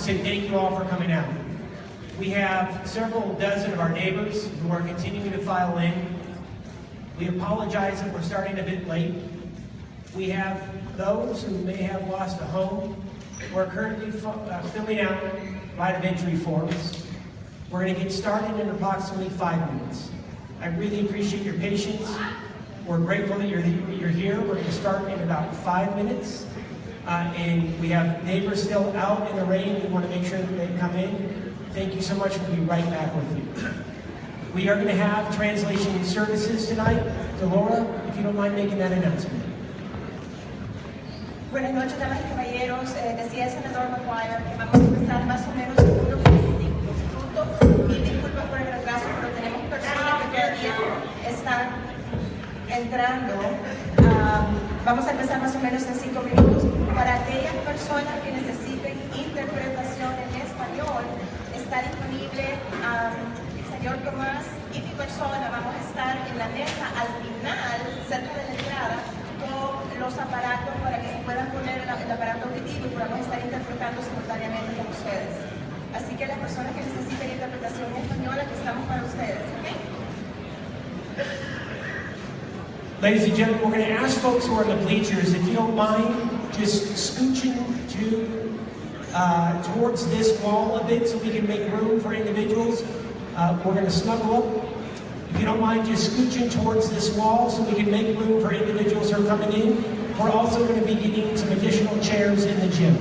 say thank you all for coming out. We have several dozen of our neighbors who are continuing to file in. We apologize that we're starting a bit late. We have those who may have lost a home who are currently filling out right of entry forms. We're going to get started in approximately 5 minutes. I really appreciate your patience. We're grateful that you're here. We're going to start in about 5 minutes. And we have neighbors still out in the rain. We want to make sure that they come in. Thank you so much. We'll be right back with you. We are going to have translation services tonight. Delora, if you don't mind making that announcement. Buenas noches, damas y caballeros. Decía el senador McGuire que vamos a empezar más o menos en unos 5 minutos. Mil disculpas por el retraso, pero tenemos personas que todavía están entrando. Vamos a empezar más o menos en 5 minutos. Para aquellas personas que necesiten interpretación en español, está disponible el señor Tomás y mi persona. Vamos a estar en la mesa al final, cerca de la entrada, con los aparatos para que se puedan poner el aparato auditivo y podamos estar interpretando simultáneamente con ustedes. Así que las personas que necesiten interpretación en español, aquí estamos para ustedes, ¿ok? Ladies and gentlemen, we're going to ask folks who are in the bleachers, if you don't mind, just scooching towards this wall a bit so we can make room for individuals. We're going to snuggle up. If you don't mind, just scooching towards this wall so we can make room for individuals who are coming in. We're also going to be getting some additional chairs in the gym.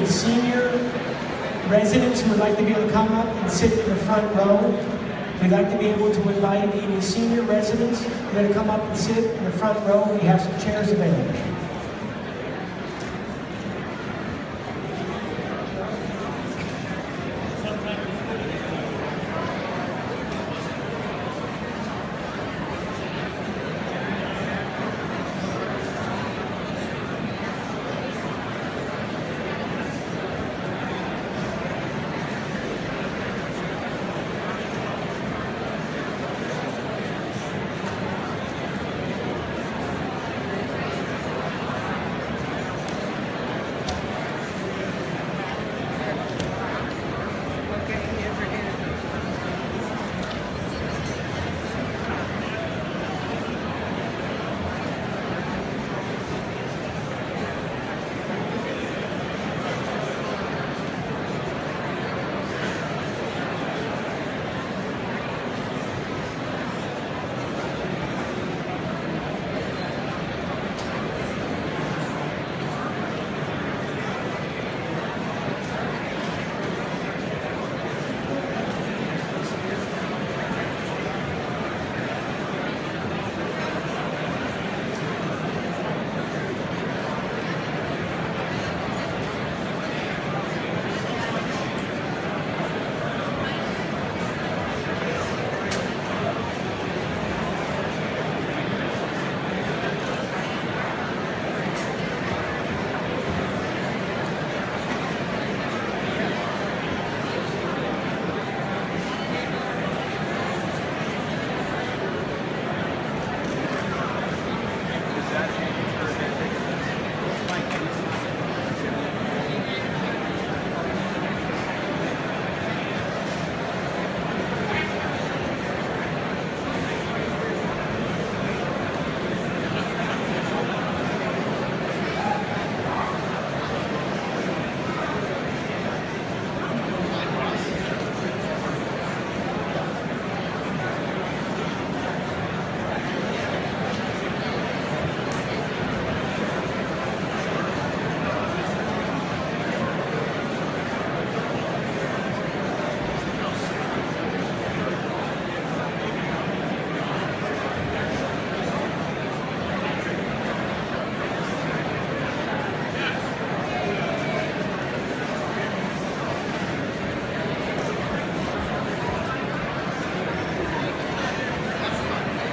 Senior residents who would like to be able to come up and sit in the front row. We'd like to be able to invite any senior residents who are going to come up and sit in the front row. We have some chairs available.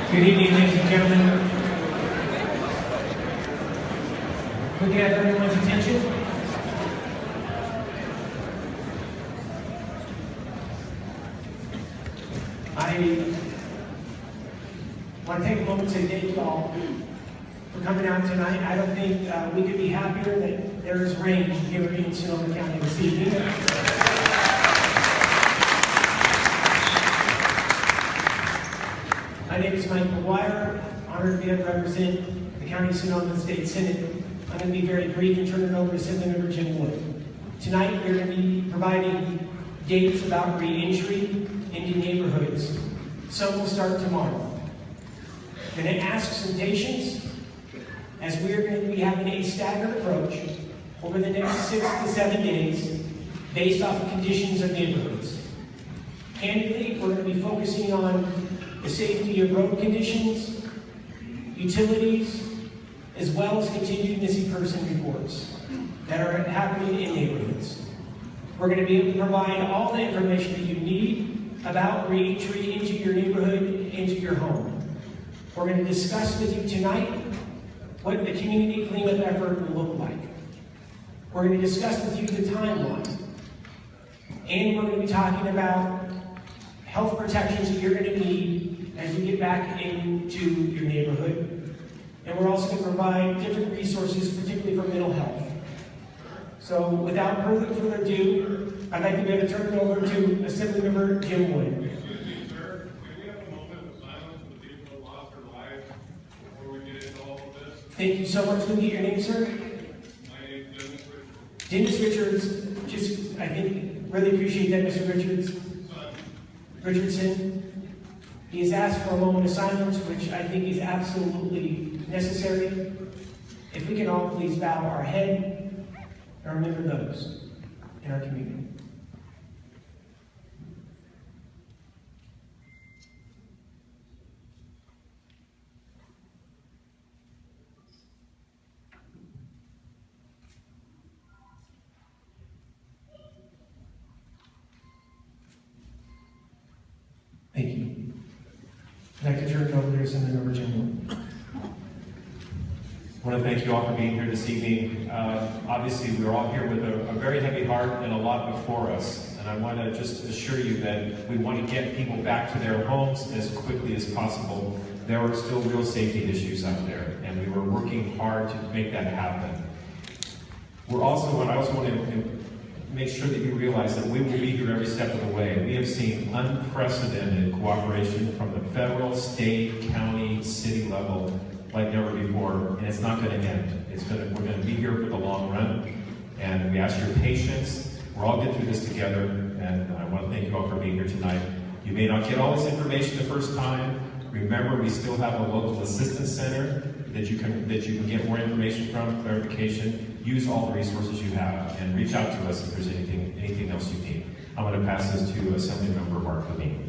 Good evening, ladies and gentlemen. Could you have everyone's attention? I want to take a moment to say thank you all for coming out tonight. I don't think we could be happier that there is rain here in Sonoma County this evening. My name is Mike McGuire. Honored to be able to represent the County of Sonoma State Senate. I'm going to be very brief and turn it over to Assemblymember Jim Wood. Tonight we're going to be providing dates about re-entry into neighborhoods. Some will start tomorrow. I'm going to ask some patience as we're going to be having a staggered approach over the next 6 to 7 days based off of conditions of neighborhoods. Candidly, we're going to be focusing on the safety of road conditions, utilities, as well as continued missing person reports that are happening in neighborhoods. We're going to be able to provide all the information that you need about re-entry into your neighborhood, into your home. We're going to discuss with you tonight what the community cleanup effort will look like. We're going to discuss with you the timeline. And we're going to be talking about health protections that you're going to need as you get back into your neighborhood. And we're also going to provide different resources, particularly for mental health. So without further ado, I'd like to be able to turn it over to Assemblymember Jim Wood. Excuse me, sir. Can we have a moment of silence for the people who lost their lives before we get into all of this? Thank you so much. Can you get your name, sir? My name is Dennis Richards. Dennis Richards. Just, I think, really appreciate that, Mr. Richards. Richardson. He has asked for a moment of silence, which I think is absolutely necessary. If we can all please bow our head and remember those in our community. Thank you. I'd like to turn it over to Assemblymember Jim Wood. I want to thank you all for being here this evening. Obviously, we're all here with a very heavy heart and a lot before us. And I want to just assure you that we want to get people back to their homes as quickly as possible. There are still real safety issues out there, and we were working hard to make that happen. I also want to make sure that you realize that we will be here every step of the way. We have seen unprecedented cooperation from the federal, state, county, city level like never before, and it's not going to end. We're going to be here for the long run, and we ask your patience. We're all getting through this together, and I want to thank you all for being here tonight. You may not get all this information the first time. Remember, we still have a local assistance center that you can get more information from, clarification. Use all the resources you have, and reach out to us if there's anything else you need. I'm going to pass this to Assemblymember Mark Levine.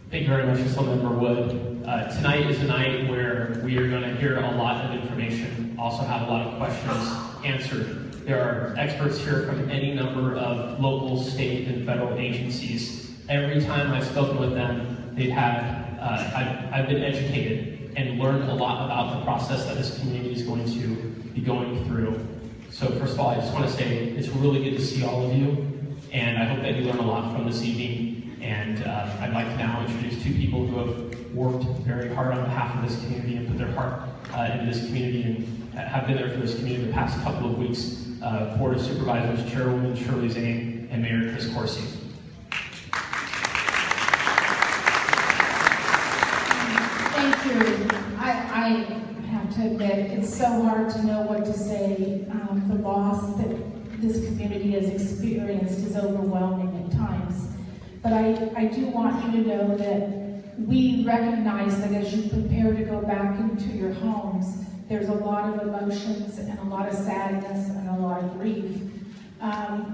Thank you very much, Assemblymember Wood. Tonight is a night where we are going to hear a lot of information, also have a lot of questions answered. There are experts here from any number of local, state, and federal agencies. Every time I've spoken with them, I've been educated and learned a lot about the process that this community is going to be going through. So first of all, I just want to say it's really good to see all of you, and I hope that you learn a lot from this evening. And I'd like to now introduce two people who have worked very hard on behalf of this community and put their heart into this community and have been there for this community the past couple of weeks. Board of Supervisors Chairwoman Shirley Zane and Mayor Chris Corsi. Thank you. I have to admit, it's so hard to know what to say. The loss that this community has experienced is overwhelming at times. But I do want you to know that we recognize that as you prepare to go back into your homes, there's a lot of emotions and a lot of sadness and a lot of grief.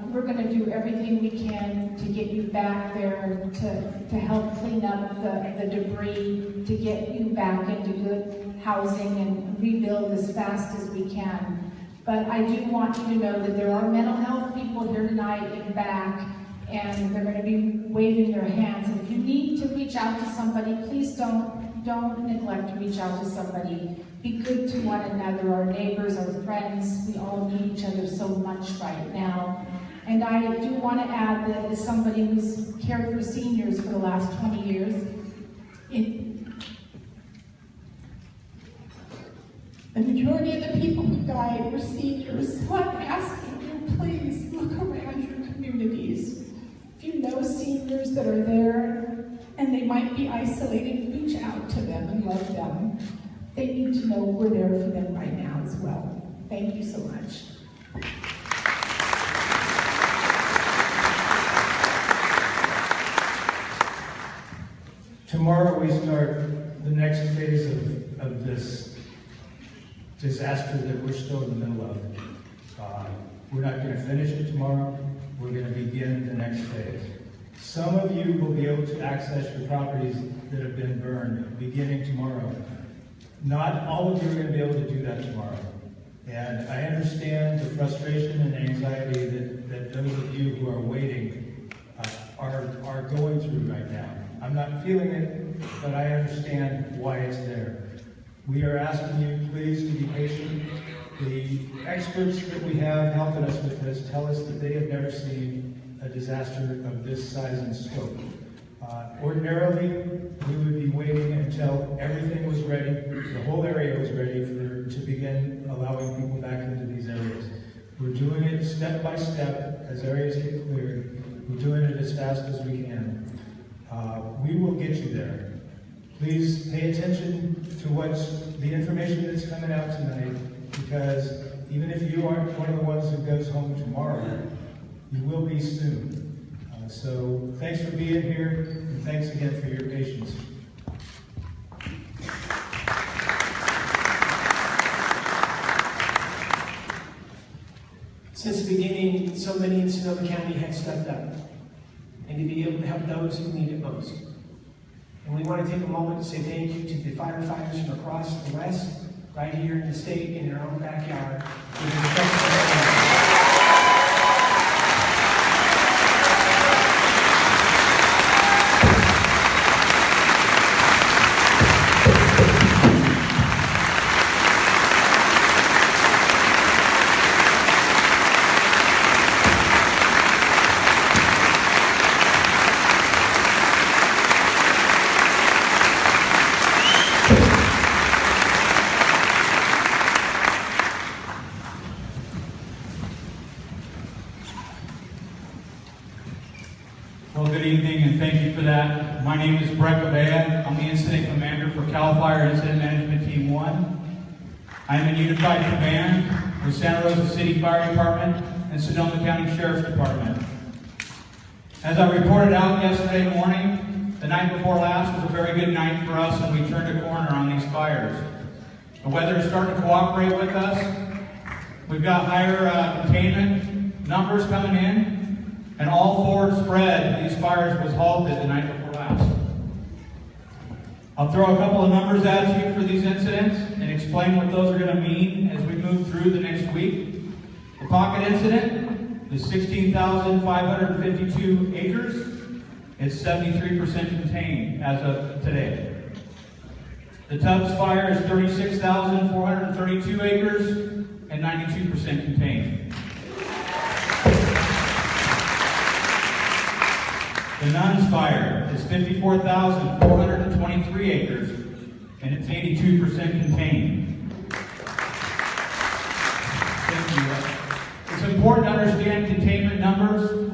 We're going to do everything we can to get you back there, to help clean up the debris, to get you back into good housing and rebuild as fast as we can. But I do want you to know that there are mental health people here tonight and back, and they're going to be waving their hands. And if you need to reach out to somebody, please don't don't neglect to reach out to somebody. Be good to one another, our neighbors, our friends. We all need each other so much right now. And I do want to add that as somebody who's cared for seniors for the last 20 years, the majority of the people who died were seniors. So I'm asking you, please look around your communities. If you know seniors that are there and they might be isolated, reach out to them and love them. They need to know we're there for them right now as well. Thank you so much. Tomorrow we start the next phase of this disaster that we're still in the middle of. We're not going to finish it tomorrow. We're going to begin the next phase. Some of you will be able to access your properties that have been burned beginning tomorrow. Not all of you are going to be able to do that tomorrow. And I understand the frustration and anxiety that those of you who are waiting are going through right now. I'm not feeling it, but I understand why it's there. We are asking you, please, to be patient. The experts that we have helping us with this tell us that they have never seen a disaster of this size and scope. Ordinarily, we would be waiting until everything was ready, the whole area was ready to begin allowing people back into these areas. We're doing it step by step as areas get cleared. We're doing it as fast as we can. We will get you there. Please pay attention to the information that's coming out tonight, because even if you aren't one of the ones who goes home tomorrow, you will be soon. So thanks for being here, and thanks again for your patience. Since the beginning, so many in Sonoma County have stepped up and to be able to help those who need it most. And we want to take a moment to say thank you to the firefighters from across the West, right here in the state, in their own backyard. Well, good evening, and thank you for that. My name is Brett Gabea. I'm the Incident Commander for CAL FIRE Incident Management Team 1. I'm in Unified Command with Santa Rosa City Fire Department and Sonoma County Sheriff's Department. As I reported out yesterday morning, the night before last was a very good night for us, and we turned a corner on these fires. The weather is starting to cooperate with us. We've got higher containment numbers coming in. And all forward spread of these fires was halted the night before last. I'll throw a couple of numbers at you for these incidents and explain what those are going to mean as we move through the next week. The Pocket incident is 16,552 acres. It's 73% contained as of today. The Tubbs fire is 36,432 acres and 92% contained. The Nuns fire is 54,423 acres, and it's 82% contained. Thank you. It's important to understand containment numbers.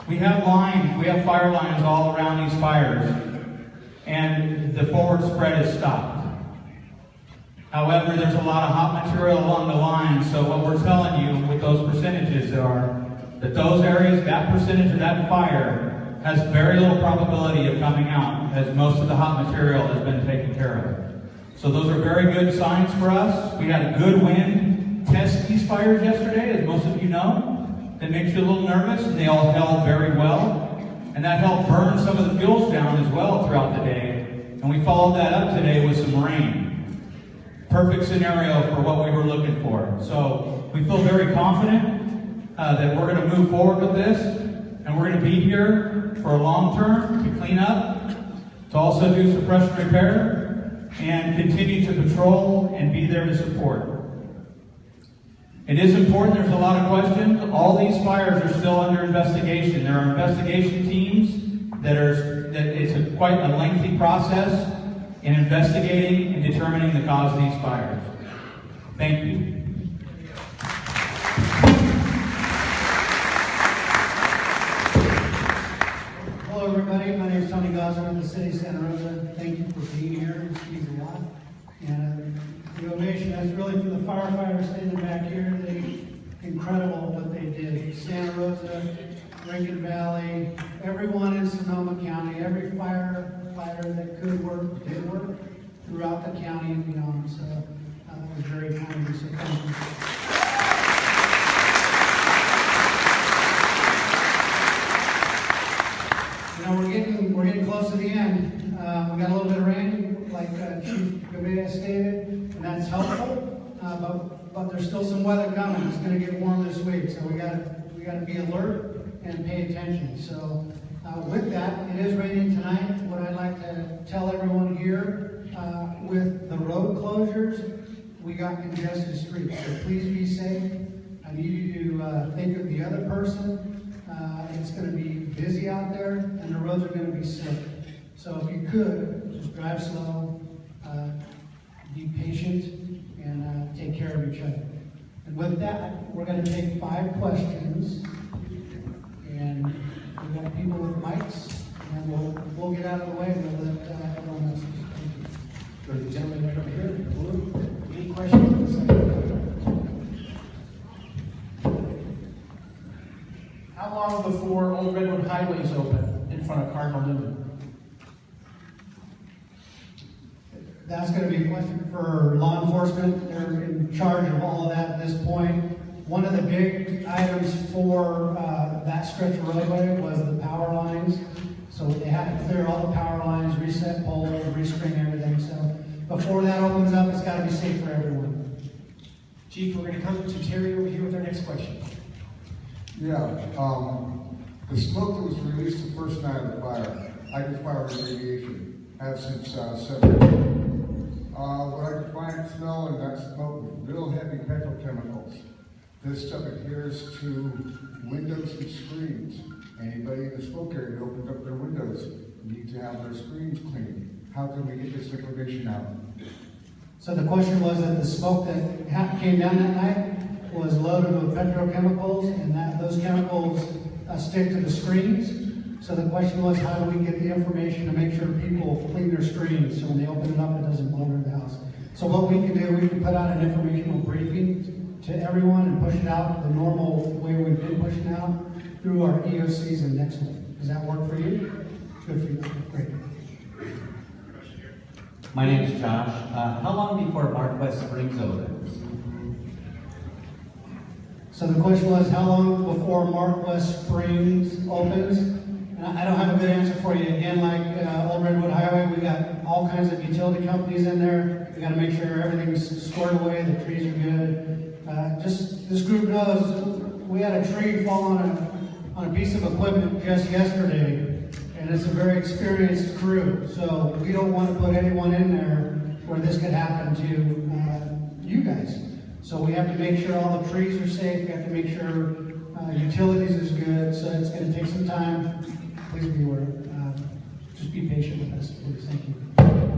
We have fire lines all around these fires, and the forward spread is stopped. However, there's a lot of hot material along the line, so what we're telling you with those percentages are that those areas, that percentage of that fire, has very little probability of coming out, as most of the hot material has been taken care of. So those are very good signs for us. We had a good wind test these fires yesterday, as most of you know. That makes you a little nervous, and they all held very well. And that helped burn some of the fuels down as well throughout the day. And we followed that up today with some rain. Perfect scenario for what we were looking for. So we feel very confident that we're going to move forward with this. And we're going to be here for a long term to clean up, to also do suppression repair, and continue to patrol and be there to support. It is important, there's a lot of questions. All these fires are still under investigation. There are investigation teams that it's quite a lengthy process in investigating and determining the cause of these fires. Thank you. Hello, everybody. My name is Tony Gosler. I'm the city of Santa Rosa. Thank you for being here. It means a lot. And the ovation is really for the firefighters standing back here. Incredible what they did. Santa Rosa, Rankin Valley, everyone in Sonoma County, every firefighter that could work did work throughout the county and beyond. So it was very kind of you. So thank you. We're getting close to the end. We got a little bit of rain, like Chief Gavea stated, and that's helpful. But there's still some weather coming. It's going to get warm this week, so we got to be alert and pay attention. So with that, it is raining tonight. What I'd like to tell everyone here, with the road closures, we got congested streets. So please be safe. I need you to think of the other person. It's going to be busy out there, and the roads are going to be slick. So if you could, just drive slow, be patient, and take care of each other. And with that, we're going to take 5 questions. And we've got people with mics, and we'll get out of the way and we'll let everyone else. Thank you. Go to the gentleman right over here. Blue. Any questions? How long before Old Redwood Highway is open in front of Cardinal Newman? That's going to be a question for law enforcement. They're in charge of all of that at this point. One of the big items for that stretch of roadway was the power lines. So they had to clear all the power lines, reset poles, respring everything. So before that opens up, it's got to be safe for everyone. Chief, we're going to come to Terry over here with our next question. Yeah, the smoke that was released the first night of the fire, I did fire remediation, have since 7 what I could find and smell in that smoke was real heavy petrochemicals. This stuff adheres to windows and screens. Anybody in the smoke area who opens up their windows needs to have their screens cleaned. How can we get this information out? So the question was that the smoke that came down that night was loaded with petrochemicals, and those chemicals stick to the screens. So the question was, how do we get the information to make sure people clean their screens so when they open it up, it doesn't blow into the house? So what we can do, we can put out an informational briefing to everyone and push it out the normal way we've been pushing out through our EOCs and next one. Does that work for you? Good for you. Great. My name is Josh. How long before Marquest Springs opens? So the question was, how long before Marquest Springs opens? And I don't have a good answer for you. Again, like Old Redwood Highway, we got all kinds of utility companies in there. We got to make sure everything's squared away, the trees are good. Just this group knows we had a tree fall on a piece of equipment just yesterday, and it's a very experienced crew. So we don't want to put anyone in there where this could happen to you guys. So we have to make sure all the trees are safe. We have to make sure utilities is good. So it's going to take some time. Please be aware. Just be patient with us, please. Thank you.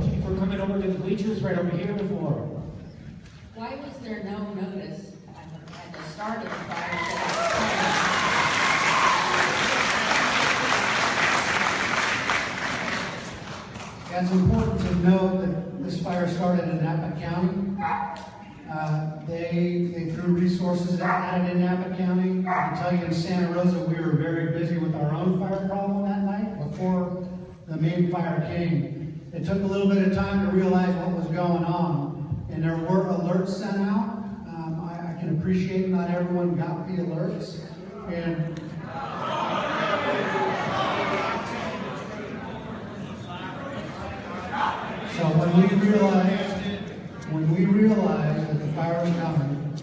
Chief, we're coming over to the bleachers right over here with Laura. Why was there no notice at the start of the fire? Yeah, it's important to note that this fire started in Napa County. They threw resources at it in Napa County. I can tell you in Santa Rosa, we were very busy with our own fire problem that night before the main fire came. It took a little bit of time to realize what was going on, and there were alerts sent out. I can appreciate not everyone got the alerts, and so when we realized that the fire was coming,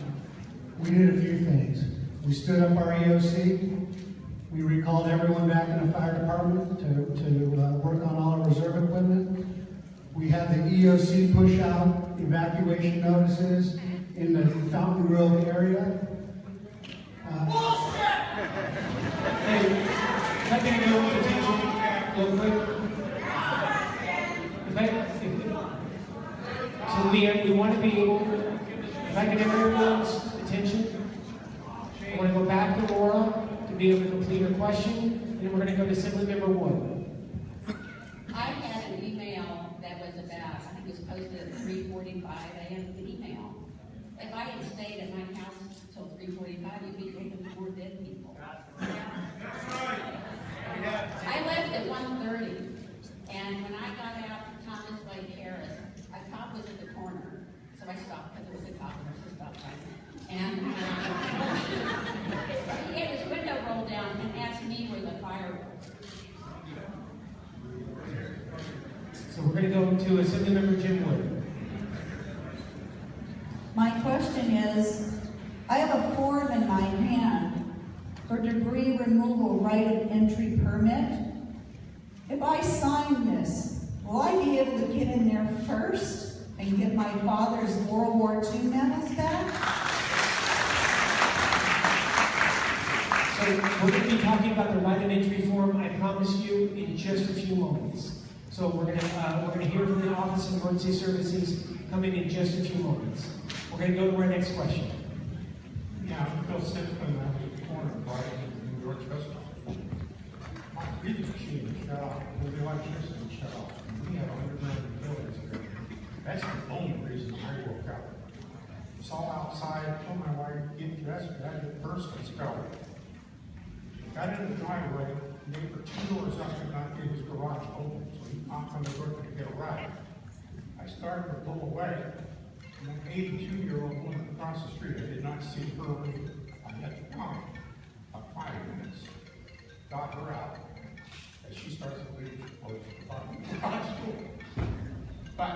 we did a few things. We stood up our EOC. We recalled everyone back in the fire department to work on all our reserve equipment. We had the EOC push out evacuation notices in the Fountain Grove area. Hey, if I can go with attention real quick. So we want to be able, if I can have everyone's attention, I want to go back to Laura to be able to complete her question, and then we're going to go to Assemblymember Wood. I had an email that was about, I think it was posted at 3:45 a.m. The email. If I had stayed at my house till 3:45, you'd be looking for more dead people. I left at 1:30, and when I got out to Thomas Wade Harris, a cop was at the corner, so I stopped because there was a cop there, so I stopped right. And he had his window rolled down and asked me where the fire was. So we're going to go to Assemblymember Jim Wood. My question is, I have a form in my hand for debris removal right of entry permit. If I sign this, will I be able to get in there first and get my father's World War II medals back? So we're going to be talking about the right of entry form, I promise you, in just a few moments. So we're going to hear from the Office of Emergency Services coming in just a few moments. We're going to go to our next question. Yeah, I'm Phil Simpson, I'm at the corner of Brighton and New York Chestnut. My reading machine shut off, the electricity shut off. We have underground utilities here. That's the only reason I woke up. It's all outside, told my wife, get dressed, got the purse, let's go. Got in the driveway, neighbor 2 doors up and not get his garage open, so he knocked on the door to get a ride. I started to pull away, and an 82-year-old woman across the street, I did not see her leave. I had to come about 5 minutes, got her out, as she starts to leave the garage door. But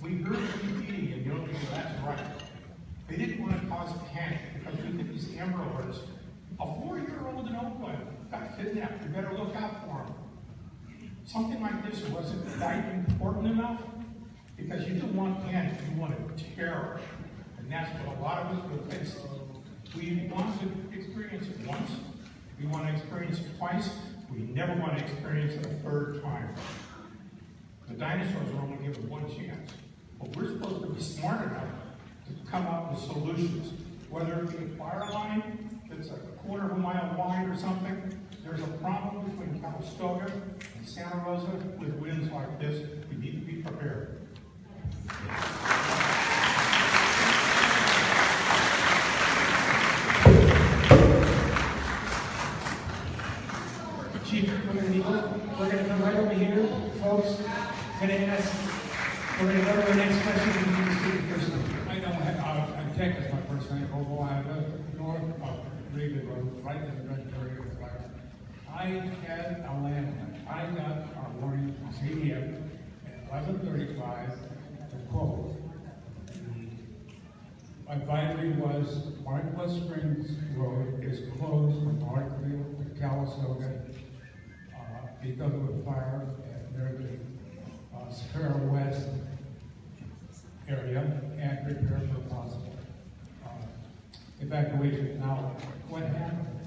we heard PPD, and you'll think that's right. They didn't want to cause panic because we get these Amber Alerts. A 4-year-old in Oakland got kidnapped. You better look out for him. Something like this wasn't that important enough because you didn't want panic, you wanted terror. And that's what a lot of us would face. We want to experience it once. We want to experience it twice. We never want to experience it a third time. The dinosaurs are only given one chance. But we're supposed to be smart enough to come up with solutions. Whether it be a fire line that's a quarter of a mile wide or something, there's a problem between Calistoga and Santa Rosa with winds like this. We need to be prepared. Chief, we're going to come right over here, folks. We're going to go to our next question. I don't have, I take as my first name, although I live north of Reed Road, right in the red area of the fire. I had a landline. I got our warning from CDF at 11:35 to quote. The advisory was Marquez Springs Road is closed from Markville to Calistoga because of a fire near the Sparrow West area and prepare for possible evacuation. Now, what happened?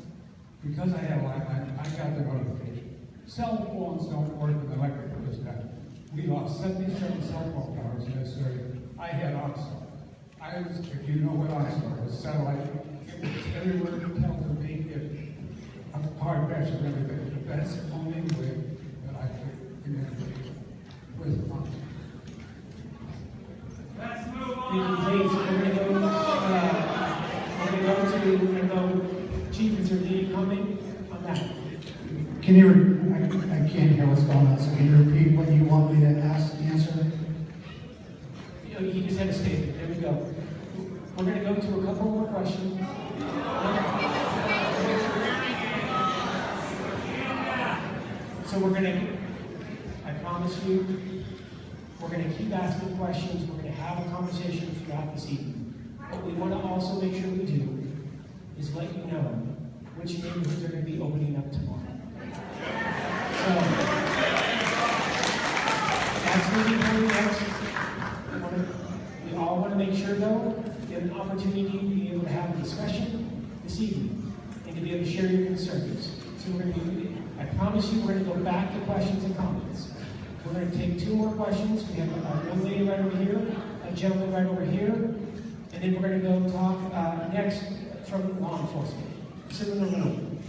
Because I had a landline, I got the notification. Cell phones don't work with electric for this time. We lost 77 cell phone towers in this area. I had Oxstar. I was, if you know what Oxstar is, satellite, it was everywhere to tell to me if a car crash and everything. But that's the only way that I could communicate with Oxstar. Let's move on. Please, we're going to go Chief, is there any comment on that? Can you, I can't hear what's going on, so can you repeat what you want me to answer? He just had a statement. There we go. We're going to go to a couple more questions. So we're going to, I promise you, we're going to keep asking questions. We're going to have a conversation throughout this evening. What we want to also make sure we do is let you know which neighborhoods are going to be opening up tomorrow. So, that's go, you have an opportunity to be able to have a discussion this evening and to be able to share your concerns. So I promise you, we're going to go back to questions and comments. We're going to take 2 more questions. We have a young lady right over here, a gentleman right over here, and then we're going to go talk next from law enforcement. Sit in the room.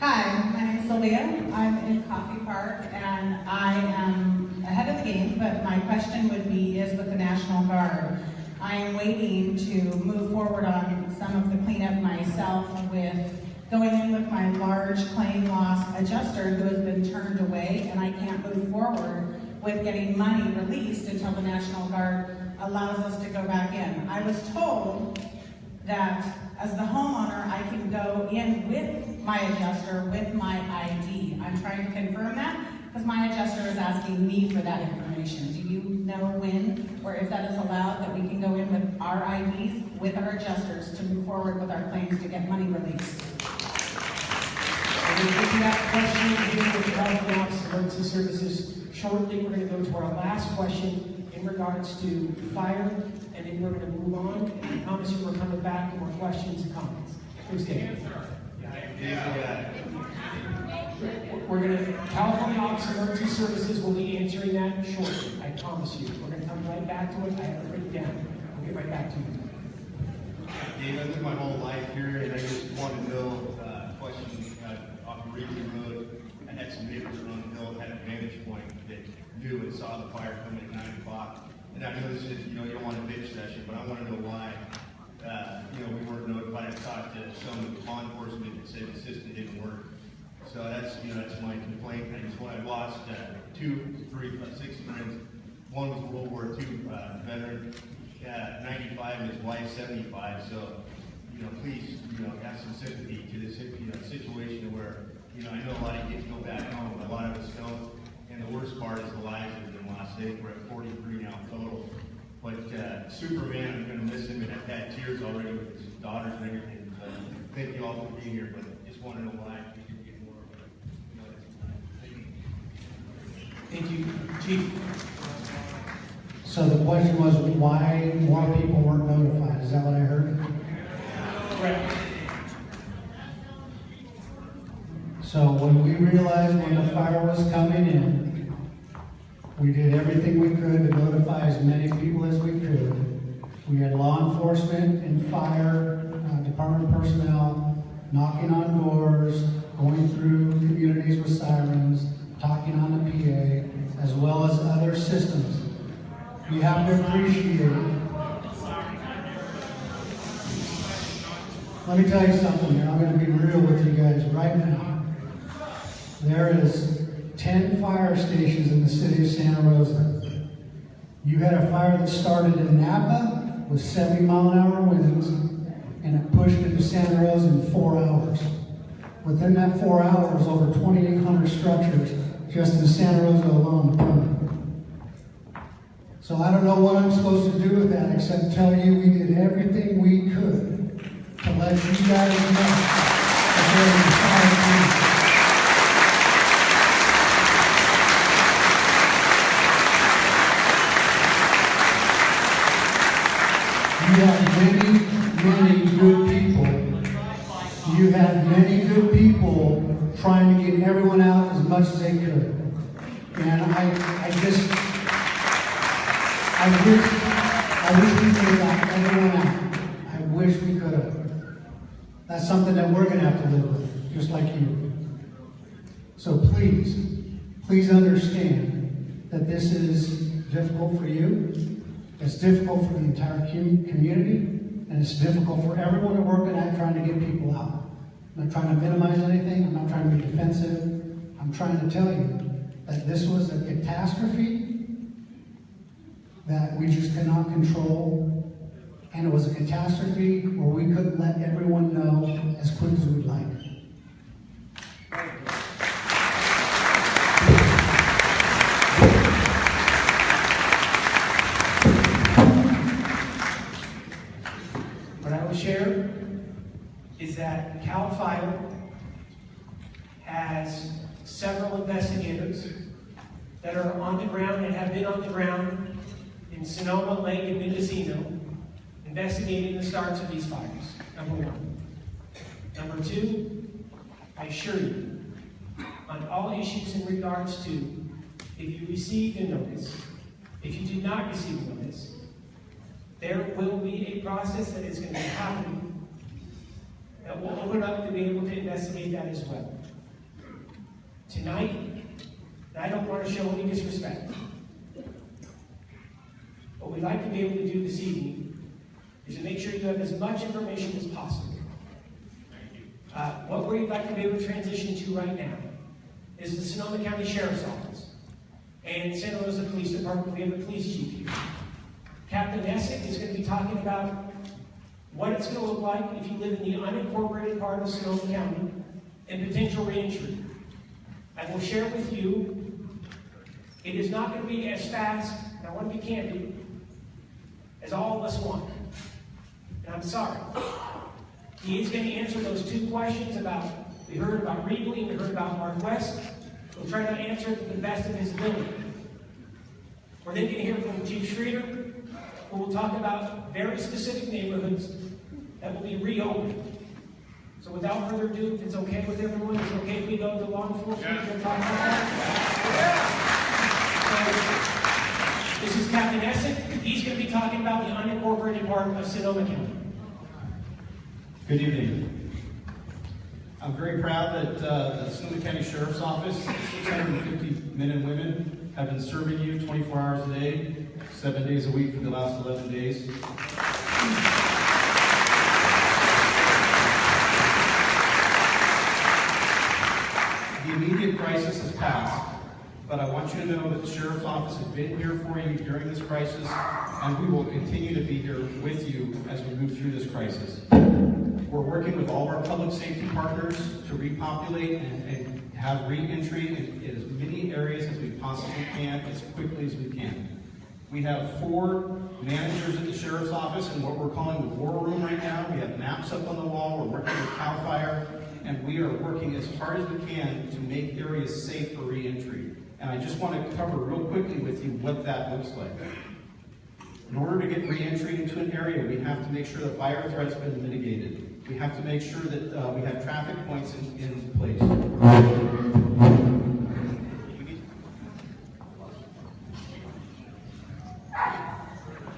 Hi, my name is Sylvia. I'm in Coffee Park, and I am ahead of the game, but my question would be, is with the National Guard. I am waiting to move forward on some of the cleanup myself with going in with my large claim loss adjuster who has been turned away, and I can't move forward with getting money released until the National Guard allows us to go back in. I was told that as the homeowner, I can go in with my adjuster with my ID. I'm trying to confirm that because my adjuster is asking me for that information. Do you know when or if that is allowed, that we can go in with our IDs with our adjusters to move forward with our claims to get money released? We're going to get to that question here with the Health and Office of Emergency Services shortly. We're going to go to our last question in regards to fire, and then we're going to move on. And I promise you we're coming back to more questions and comments. Please stand. We're going to, California Office of Emergency Services will be answering that shortly. I promise you. We're going to come right back to it. I have it written down. We'll get right back to you. Dave, I lived my whole life here, and I just wanted to know, question off of Regan Road. I had some neighbors around the hill, had a vantage point that knew and saw the fire coming at 9 o'clock. And I know this is, you don't want a bitch session, but I want to know why, we weren't notified. I talked to some law enforcement that said the system didn't work. So that's my complaint. I've lost 6 friends. One was a World War II veteran, 95, and his wife 75. So, please, have some sympathy to this, situation where, I know a lot of kids go back home, but a lot of us don't. And the worst part is the lives that have been lost. I think we're at 43 now total. But Superman, I'm going to miss him, and I've had tears already with his daughters and everything. So thank you all for being here, but just want to know why we didn't get more of it. Thank you, Chief. So the question was why more people weren't notified. Is that what I heard? Correct. So when we realized when the fire was coming in, we did everything we could to notify as many people as we could. We had law enforcement and fire department personnel knocking on doors, going through communities with sirens, talking on the PA, as well as other systems. You have to appreciate it. Let me tell you something here. I'm going to be real with you guys right now. There is 10 fire stations in the city of Santa Rosa. You had a fire that started in Napa with 70-mile-an-hour winds, and it pushed into Santa Rosa in 4 hours. Within that 4 hours, over 2,800 structures just in Santa Rosa alone burned. So I don't know what I'm supposed to do with that except tell you we did everything we could to let you guys know that there was a fire. You have many good people. You have many good people trying to get everyone out as much as they could. And I wish we could have got everyone out. I wish we could have. That's something that we're going to have to live with, just like you. So please understand that this is difficult for you. It's difficult for the entire community, and it's difficult for everyone that working at trying to get people out. I'm not trying to minimize anything. I'm not trying to be defensive. I'm trying to tell you that this was a catastrophe that we just cannot control, and it was a catastrophe where we couldn't let everyone know as quick as we'd like. Share is that CAL FIRE has several investigators that are on the ground and have been on the ground in Sonoma Lake and Mendocino, in investigating the starts of these fires, number one. Number two, I assure you, on all issues in regards to if you received a notice, if you did not receive a notice, there will be a process that is going to be happening that will open up to be able to investigate that as well. Tonight, I don't want to show any disrespect. What we'd like to be able to do this evening is to make sure you have as much information as possible. What we'd like to be able to transition to right now is the Sonoma County Sheriff's Office and Santa Rosa Police Department. We have a police chief here. Captain Essick is going to be talking about what it's going to look like if you live in the unincorporated part of Sonoma County and potential reentry. I will share with you, it is not going to be as fast, and I want to be candid, as all of us want. And I'm sorry. He is going to answer those two questions about, we heard about Reedley and we heard about Mark West. We'll try to answer it to the best of his ability. We're then going to hear from Chief Schroeder, who will talk about very specific neighborhoods that will be reopened. So without further ado, if it's okay with everyone, it's okay if we go to law enforcement and talk about that? So, this is Captain Essick. He's going to be talking about the unincorporated part of Sonoma County. Good evening. I'm very proud that the Sonoma County Sheriff's Office, 650 men and women, have been serving you 24 hours a day, 7 days a week for the last 11 days. The immediate crisis has passed, but I want you to know that the Sheriff's Office has been here for you during this crisis, and we will continue to be here with you as we move through this crisis. We're working with all of our public safety partners to repopulate and have re-entry in as many areas as we possibly can, as quickly as we can. We have 4 managers at the Sheriff's Office in what we're calling the war room right now. We have maps up on the wall, we're working with CAL FIRE, and we are working as hard as we can to make areas safe for re-entry. And I just want to cover real quickly with you what that looks like. In order to get re-entry into an area, we have to make sure the fire threat's been mitigated. We have to make sure that we have traffic points in place.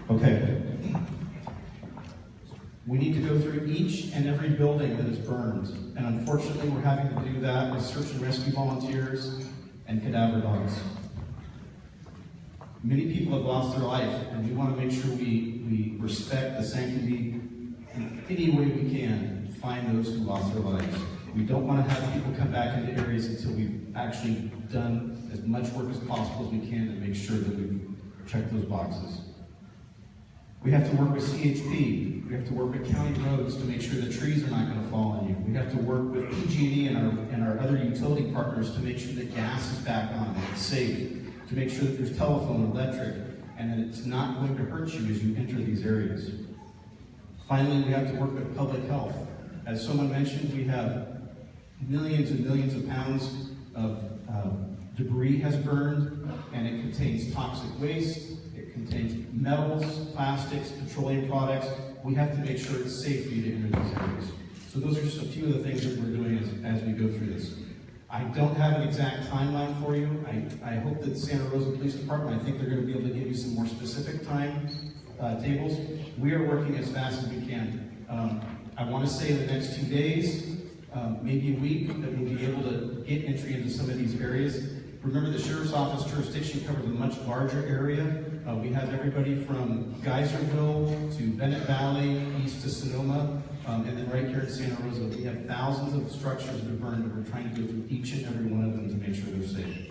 Okay. We need to go through each and every building that is burned. And unfortunately, we're having to do that with search and rescue volunteers and cadaver dogs. Many people have lost their life, and we want to make sure we respect the sanctity in any way we can to find those who lost their lives. We don't want to have people come back into areas until we've actually done as much work as possible as we can to make sure that we've checked those boxes. We have to work with CHP. We have to work with county roads to make sure the trees are not going to fall on you. We have to work with PG&E and our other utility partners to make sure that gas is back on and it's safe, to make sure that there's telephone, electric, and that it's not going to hurt you as you enter these areas. Finally, we have to work with public health. As someone mentioned, we have millions and millions of pounds of debris has burned, and it contains toxic waste, it contains metals, plastics, petroleum products. We have to make sure it's safe for you to enter these areas. So those are just a few of the things that we're doing as we go through this. I don't have an exact timeline for you. I hope that Santa Rosa Police Department, I think they're going to be able to give you some more specific tables. We are working as fast as we can. I want to say in the next 2 days, maybe a week, that we'll be able to get entry into some of these areas. Remember, the Sheriff's Office jurisdiction covers a much larger area. We have everybody from Geyserville to Bennett Valley, east to Sonoma, and then right here in Santa Rosa, we have thousands of structures that are burned, and we're trying to go through each and every one of them to make sure they're safe.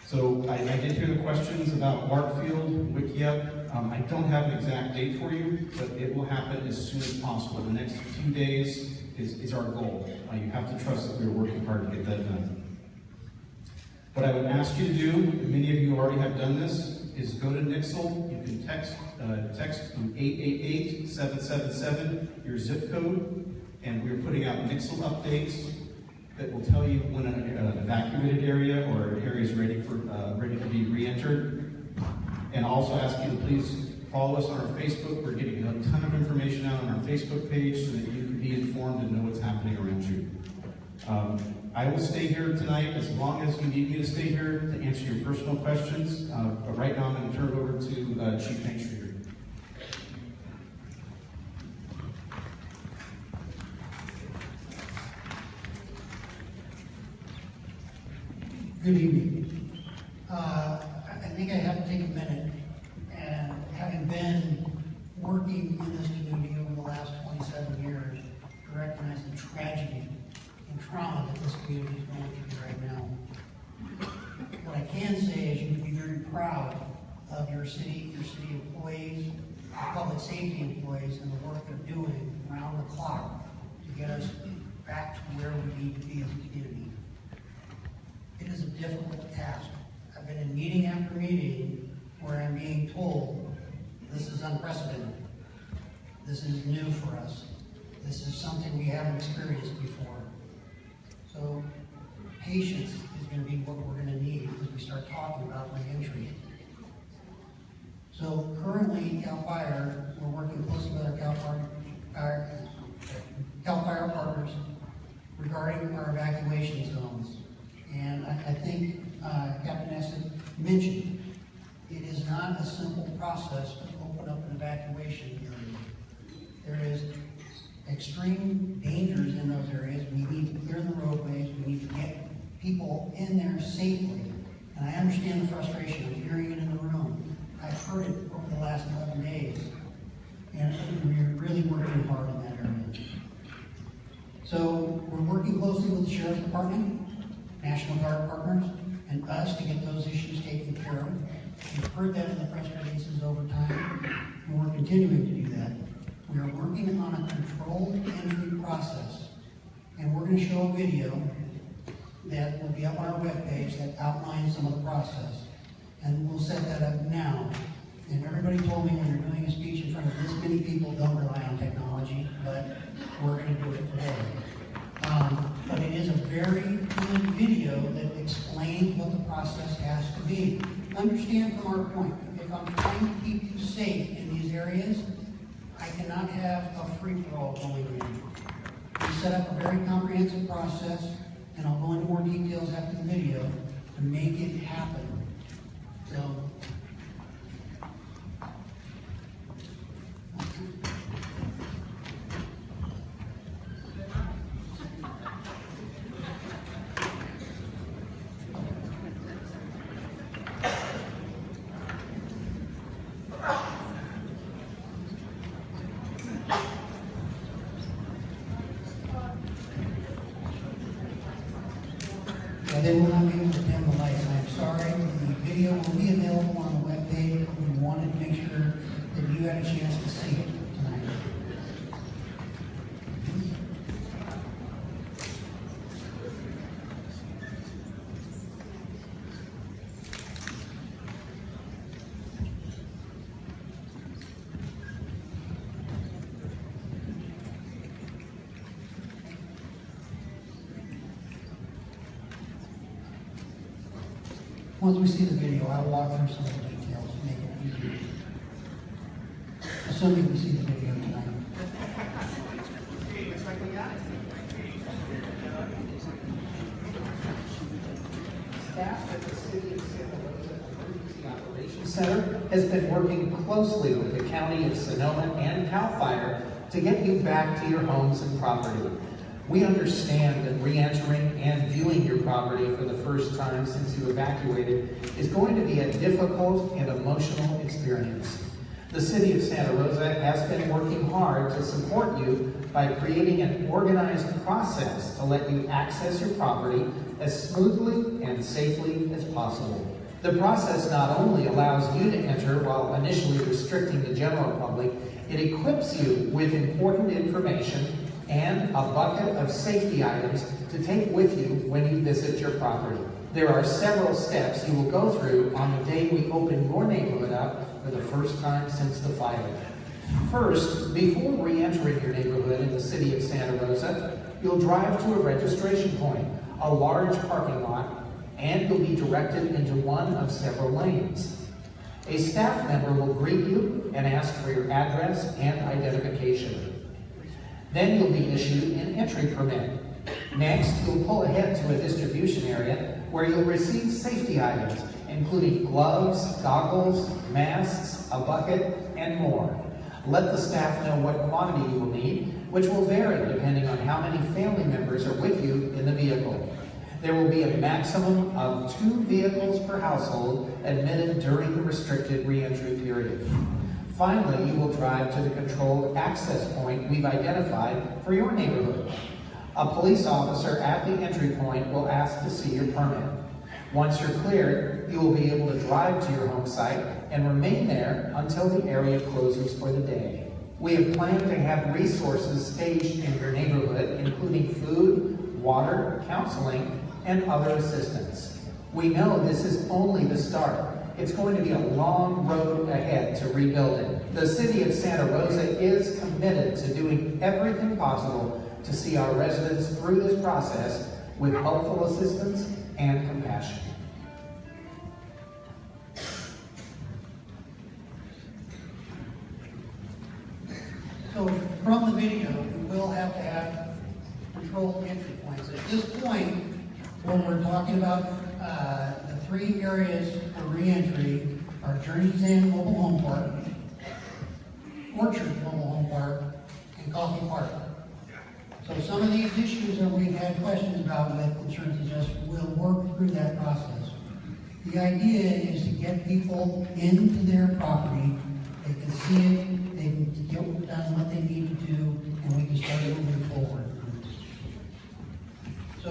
So I did hear the questions about Wartfield, Wickiup. I don't have an exact date for you, but it will happen as soon as possible. The next few days is our goal. You have to trust that we're working hard to get that done. What I would ask you to do, many of you already have done this, is go to Nixle. You can text 888-777, your zip code, and we're putting out Nixle updates that will tell you when an evacuated area or an area is ready to be re-entered. And also ask you to please Follow us on our Facebook. We're getting a ton of information out on our Facebook page so that you can be informed and know what's happening around you. I will stay here tonight as long as you need me to stay here to answer your personal questions. But right now I'm going to turn it over to Chief Hank Streeter. Good evening. I think I have to take a minute, and having been working in this community over the last 27 years, to recognize the tragedy and trauma that this community is going through right now. What I can say is you can be very proud of your city employees, your public safety employees, and the work they're doing around the clock to get us back to where we need to be as a community. It is a difficult task. I've been in meeting after meeting where I'm being told this is unprecedented. This is new for us. This is something we haven't experienced before. So patience is going to be what we're going to need as we start talking about reentry. So currently, CAL FIRE, we're working closely with our CAL FIRE partners regarding our evacuation zones. And I think Captain Esson mentioned, it is not a simple process to open up an evacuation area. There is extreme dangers in those areas. We need to clear the roadways. We need to get people in there safely. And I understand the frustration. I'm hearing it in the room. I've heard it over the last 11 days. And we're really working hard in that area. So we're working closely with the Sheriff's Department, National Guard partners, and us to get those issues taken care of. You've heard that in the press releases over time, and we're continuing to do that. We are working on a controlled entry process, and we're going to show a video that will be up on our webpage that outlines some of the process. And we'll set that up now. And everybody told me when you're doing a speech in front of this many people, don't rely on technology, but we're going to do it today. But it is a very good video that explains what the process has to be. Understand from our point, if I'm trying to keep you safe in these areas, I cannot have a free-for-all going in. We set up a very comprehensive process, and I'll go into more details after the video to make it happen. So, they will not be able to dim the lights. I'm sorry. The video will be available on the webpage. We wanted to make sure that you had a chance to see it tonight. Once we see the video, I'll walk through some of the details to make it easier. Assuming we see the video tonight. Staff at the City of Santa Rosa Emergency Operations Center has been working closely with the County of Sonoma and CAL FIRE to get you back to your homes and property. We understand that re-entering and viewing your property for the first time since you evacuated is going to be a difficult and emotional experience. The City of Santa Rosa has been working hard to support you by creating an organized process to let you access your property as smoothly and safely as possible. The process not only allows you to enter while initially restricting the general public, it equips you with important information and a bucket of safety items to take with you when you visit your property. There are several steps you will go through on the day we open your neighborhood up for the first time since the fire. First, before re-entering your neighborhood in the City of Santa Rosa, you'll drive to a registration point, a large parking lot, and you'll be directed into one of several lanes. A staff member will greet you and ask for your address and identification. Then you'll be issued an entry permit. Next, you'll pull ahead to a distribution area where you'll receive safety items, including gloves, goggles, masks, a bucket, and more. Let the staff know what quantity you will need, which will vary depending on how many family members are with you in the vehicle. There will be a maximum of 2 vehicles per household admitted during the restricted re-entry period. Finally, you will drive to the controlled access point we've identified for your neighborhood. A police officer at the entry point will ask to see your permit. Once you're cleared, you will be able to drive to your home site and remain there until the area closes for the day. We have planned to have resources staged in your neighborhood, including food, water, counseling, and other assistance. We know this is only the start. It's going to be a long road ahead to rebuilding. The City of Santa Rosa is committed to doing everything possible to see our residents through this process with helpful assistance and compassion. So from the video, we will have to have controlled entry points. At this point, when we're talking about the 3 areas for re-entry are Journey's Inn Mobile Home Park, Orchard Mobile Home Park, and Coffee Park. So some of these issues that we've had questions about with insurance adjustment, we'll work through that process. The idea is to get people into their property, they can see it, they can get done what they need to do, and we can start moving forward. So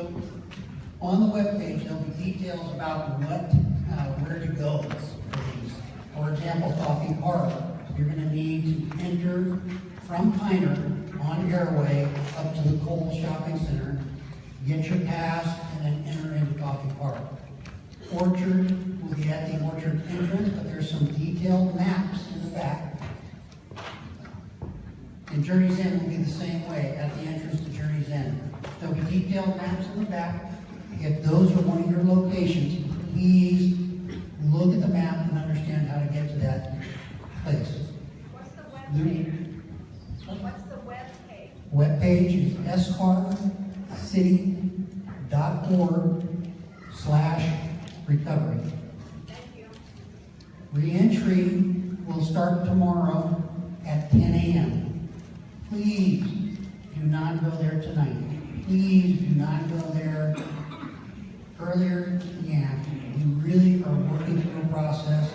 on the webpage, there'll be details about where to go for these. For example, Coffee Park, you're going to need to enter from Piner on Airway up to the Kohl's Shopping Center, get your pass, and then enter into Coffee Park. Orchard will be at the Orchard entrance, but there's some detailed maps in the back. And Journey's Inn will be the same way at the entrance to Journey's Inn. There'll be detailed maps in the back. If those are one of your locations, please look at the map and understand how to get to that place. What's the web page? What's the web page? Web page is escarcity.org/recovery. Thank you. Re-entry will start tomorrow at 10 a.m. Please do not go there tonight. Please do not go there earlier in the afternoon. We really are working through a process.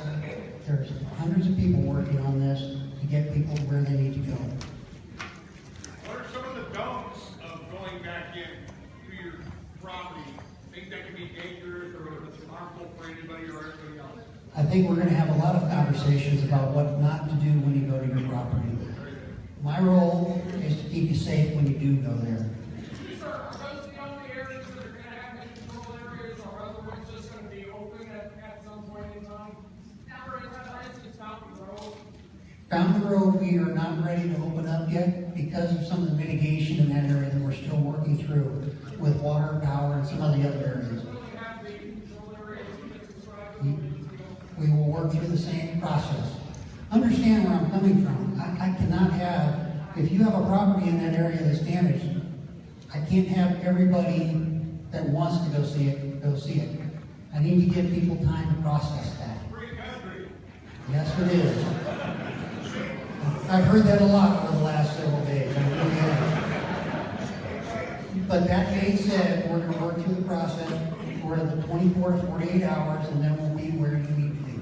There's hundreds of people working on this to get people where they need to go. What are some of the don'ts of going back in to your property? Things that can be dangerous or if it's harmful for anybody or everybody else? I think we're going to have a lot of conversations about what not to do when you go to your property. My role is to keep you safe when you do go there. Sir, are those the only areas that are going to have the control areas or otherwise just going to be open at some point in time? For instance, Fountain Grove. Fountain Grove, we are not ready to open up yet because of some of the mitigation in that area that we're still working through with water, power, and some of the other areas. We will work through the same process. Understand where I'm coming from. I cannot have, if you have a property in that area that's damaged, I can't have everybody that wants to go see it, go see it. I need to give people time to process that. Yes, it is. I've heard that a lot over the last several days. I really have. But that being said, we're going to work through the process for the 24 to 48 hours, and then we'll be where you need to be.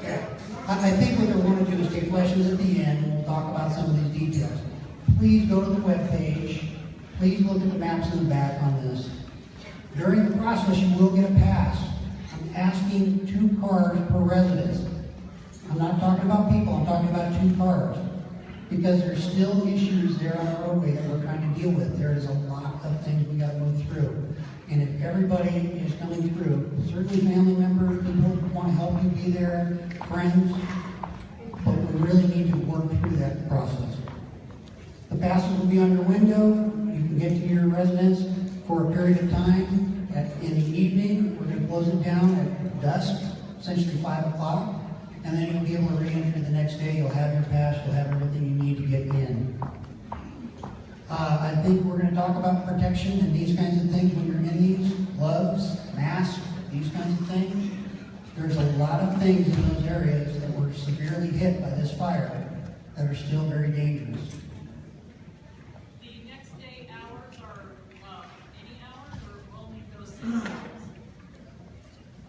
Yeah. I think what they're going to do is take questions at the end, and we'll talk about some of these details. Please go to the webpage. Please look at the maps in the back on this. During the process, you will get a pass. I'm asking 2 cars per residence. I'm not talking about people, I'm talking about 2 cars. Because there's still issues there on the roadway that we're trying to deal with. There is a lot of things we got to move through. And if everybody is coming through, certainly family members, people who want to help you be there, friends, but we really need to work through that process. The passes will be on your window. You can get to your residence for a period of time. In the evening, we're going to close it down at dusk, essentially 5 o'clock. And then you'll be able to re-enter the next day. You'll have your pass, you'll have everything you need to get in. I think we're going to talk about protection and these kinds of things when you're in these, gloves, masks, these kinds of things. There's a lot of things in those areas that were severely hit by this fire that are still very dangerous. The next day hours are any hours or only those 6 hours?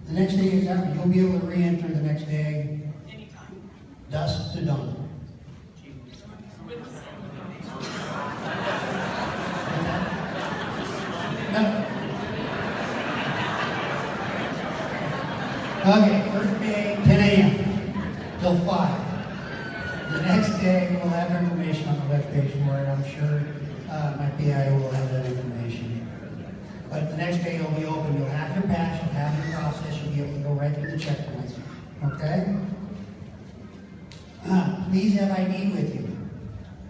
The next day is out, you'll be able to re-enter the next day, Anytime. dusk to dawn. Okay, first day, 10 a.m. till 5. The next day, we'll have information on the webpage for it. I'm sure my PIO will have that information. But the next day, you'll be open. You'll have your pass, you'll have your process, you'll be able to go right through the checkpoints. Okay? Please have ID with you.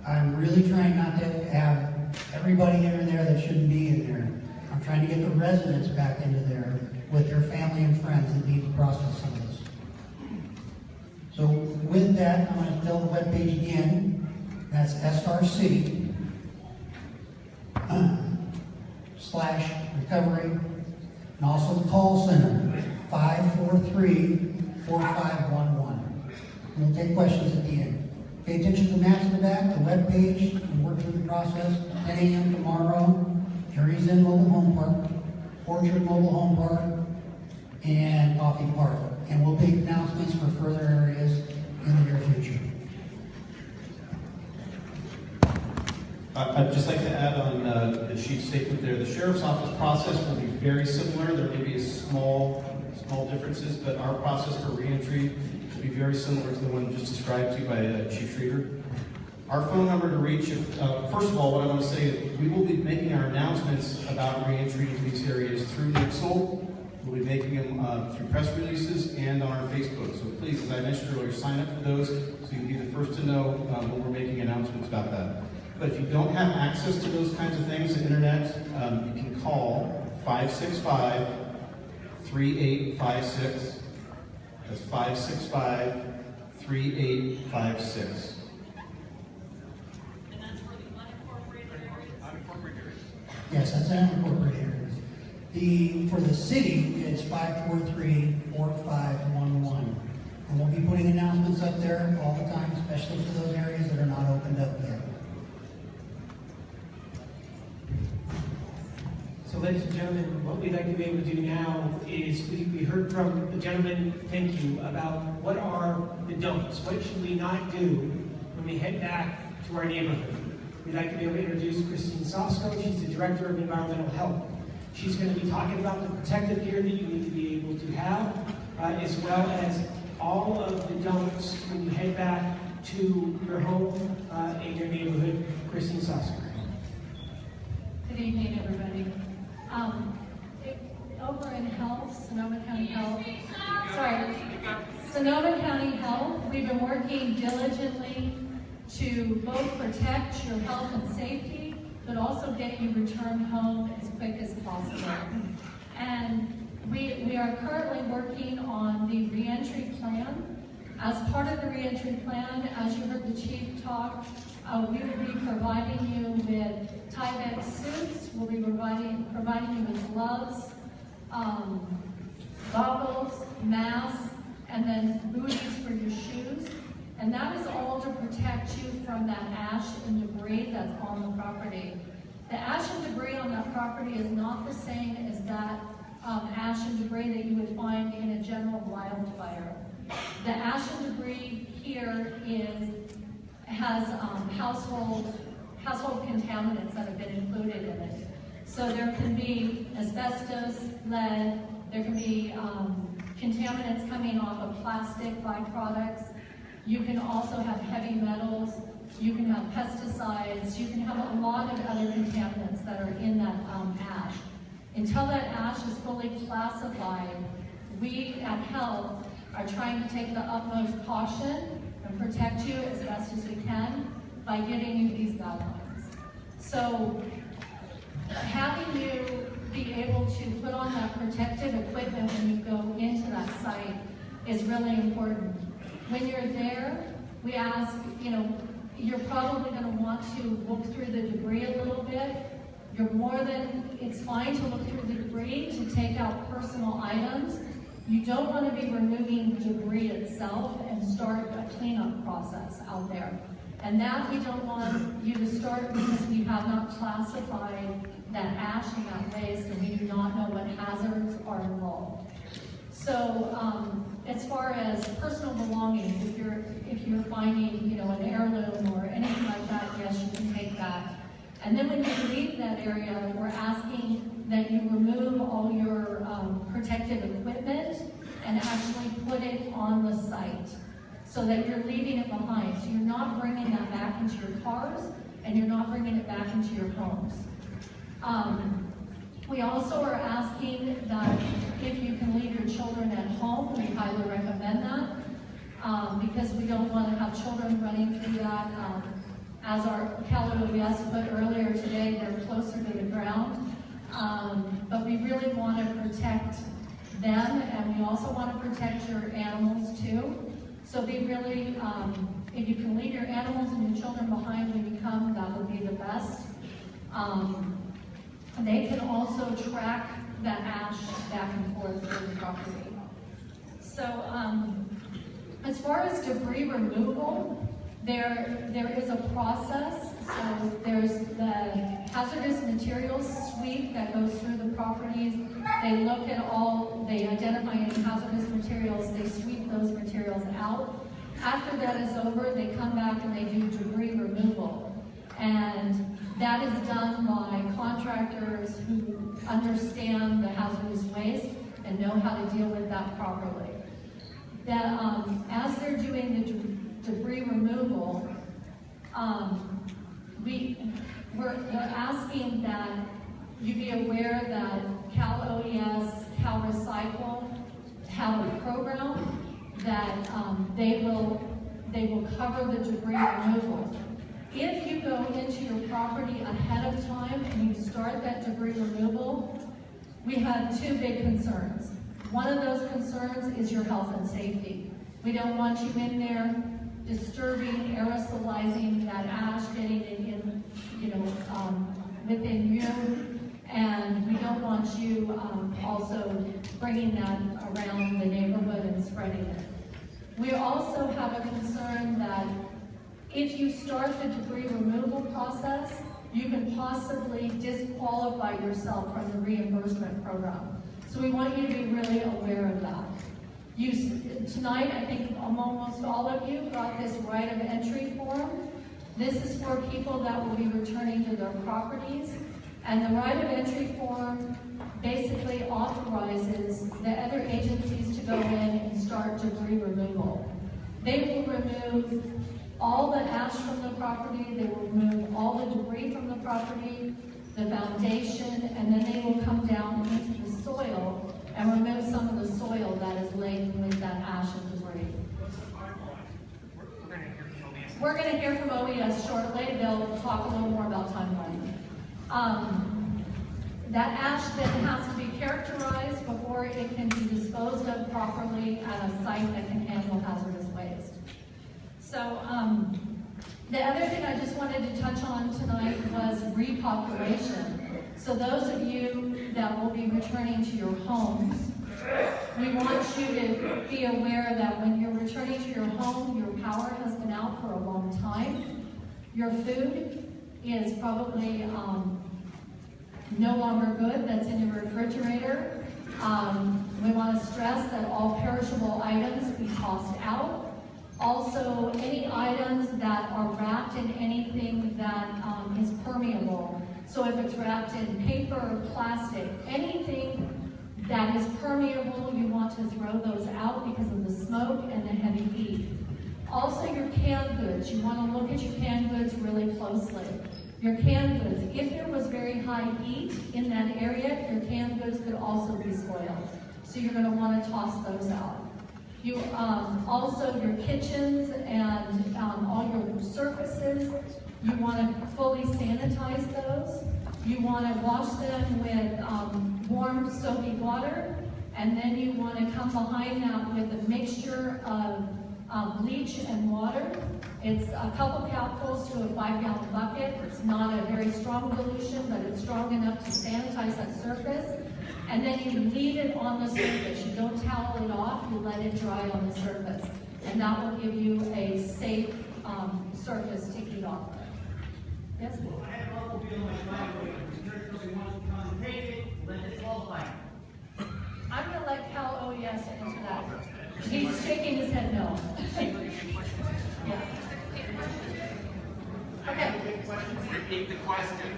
I'm really trying not to have everybody in there that shouldn't be in there. I'm trying to get the residents back into there with their family and friends that need to process some of this. So with that, I'm going to tell the webpage again. That's SRC /recovery, and also the call center 543-4511. We'll take questions at the end. Pay attention to the maps in the back, the webpage, and work through the process. 10 a.m. tomorrow, Jerry's Inn Mobile Home Park, Orchard Mobile Home Park, and Coffee Park. And we'll make announcements for further areas in the near future. I'd just like to add on the chief's statement there. The sheriff's office process will be very similar. There may be small differences, but our process for reentry will be very similar to the one just described to you by Chief Schrader. Our phone number to reach, first of all, what I want to say is we will be making our announcements about reentry into these areas through Nixle. We'll be making them through press releases and on our Facebook. So please, as I mentioned earlier, sign up for those so you can be the first to know when we're making announcements about that. But if you don't have access to those kinds of things, the internet, you can call 565-3856. That's 565-3856. Yes, that's unincorporated areas. For the city, it's 543-4511. And we'll be putting announcements up there all the time, especially for those areas that are not opened up yet. So ladies and gentlemen, what we'd like to be able to do now is we heard from the gentleman, thank you, about what are the don'ts. What should we not do when we head back to our neighborhood? We'd like to be able to introduce Christine Sosko. She's the Director of Environmental Health. She's going to be talking about the protective gear that you need to be able to have, as well as all of the don'ts when you head back to your home in your neighborhood. Christine Sosko. Good evening, everybody. Over in Health, Sonoma County Health, Sonoma County Health, we've been working diligently to both protect your health and safety, but also get you returned home as quick as possible. And we are currently working on the reentry plan. As part of the reentry plan, as you heard the chief talk, we will be providing you with Tyvek suits. We'll be providing you with gloves, goggles, masks, and then booties for your shoes. And that is all to protect you from that ash and debris that's on the property. The ash and debris on that property is not the same as that ash and debris that you would find in a general wildfire. The ash and debris here has household contaminants that have been included in it. So there can be asbestos, lead, there can be contaminants coming off of plastic byproducts. You can also have heavy metals, you can have pesticides, you can have a lot of other contaminants that are in that ash. Until that ash is fully classified, we at Health are trying to take the utmost caution and protect you as best as we can by giving you these guidelines. So having you be able to put on that protective equipment when you go into that site is really important. When you're there, we ask, you're probably going to want to look through the debris a little bit. It's fine to look through the debris to take out personal items. You don't want to be removing debris itself and start a cleanup process out there. And that we don't want you to start because we have not classified that ash and that waste, and we do not know what hazards are involved. So as far as personal belongings, if you're finding an heirloom or anything like that, yes, you can take that. And then when you leave that area, we're asking that you remove all your protective equipment and actually put it on the site so that you're leaving it behind. So you're not bringing that back into your cars and you're not bringing it back into your homes. We also are asking that if you can leave your children at home, we highly recommend that because we don't want to have children running through that. As our Cal OES put earlier today, they're closer to the ground. But we really want to protect them, and we also want to protect your animals too. So be really, if you can leave your animals and your children behind when you come, that would be the best. They can also track that ash back and forth through the property. So as far as debris removal, there is a process. So there's the hazardous materials sweep that goes through the properties. They look at they identify any hazardous materials, they sweep those materials out. After that is over, they come back and they do debris removal. And that is done by contractors who understand the hazardous waste and know how to deal with that properly. As they're doing the debris removal, we're asking that you be aware that Cal OES, Cal Recycle have a program that they will cover the debris removal. If you go into your property ahead of time and you start that debris removal, we have two big concerns. One of those concerns is your health and safety. We don't want you in there disturbing, aerosolizing that ash, getting it in, within you, and we don't want you also bringing that around the neighborhood and spreading it. We also have a concern that if you start the debris removal process, you can possibly disqualify yourself from the reimbursement program. So we want you to be really aware of that. Tonight, I think almost all of you got this right of entry form. This is for people that will be returning to their properties. And the right of entry form basically authorizes the other agencies to go in and start debris removal. They will remove all the ash from the property, they will remove all the debris from the property, the foundation, and then they will come down into the soil and remove some of the soil that is laden with that ash and debris. We're going to hear from OES shortly. They'll talk a little more about timeline. That ash then has to be characterized before it can be disposed of properly at a site that can handle hazardous waste. So the other thing I just wanted to touch on tonight was repopulation. So those of you that will be returning to your homes, we want you to be aware that when you're returning to your home, your power has been out for a long time. Your food is probably no longer good that's in your refrigerator. We want to stress that all perishable items be tossed out. Also, any items that are wrapped in anything that is permeable. So if it's wrapped in paper or plastic, anything that is permeable, you want to throw those out because of the smoke and the heavy heat. Also, your canned goods. You want to look at your canned goods really closely. Your canned goods, if there was very high heat in that area, your canned goods could also be spoiled. So you're going to want to toss those out. You also, your kitchens and all your surfaces, you want to fully sanitize those. You want to wash them with warm soapy water, and then you want to come behind that with a mixture of bleach and water. It's a couple cupfuls to a 5-gallon bucket. It's not a very strong dilution, but it's strong enough to sanitize that surface. And then you leave it on the surface. You don't towel it off, you let it dry on the surface. And that will give you a safe surface to eat off of. Yes? Well, I have also been on my driveway, and the somebody wants to come and take it, let it qualify. I'm going to let Cal OES answer that. He's shaking his head no. Yeah. Okay. Repeat the question.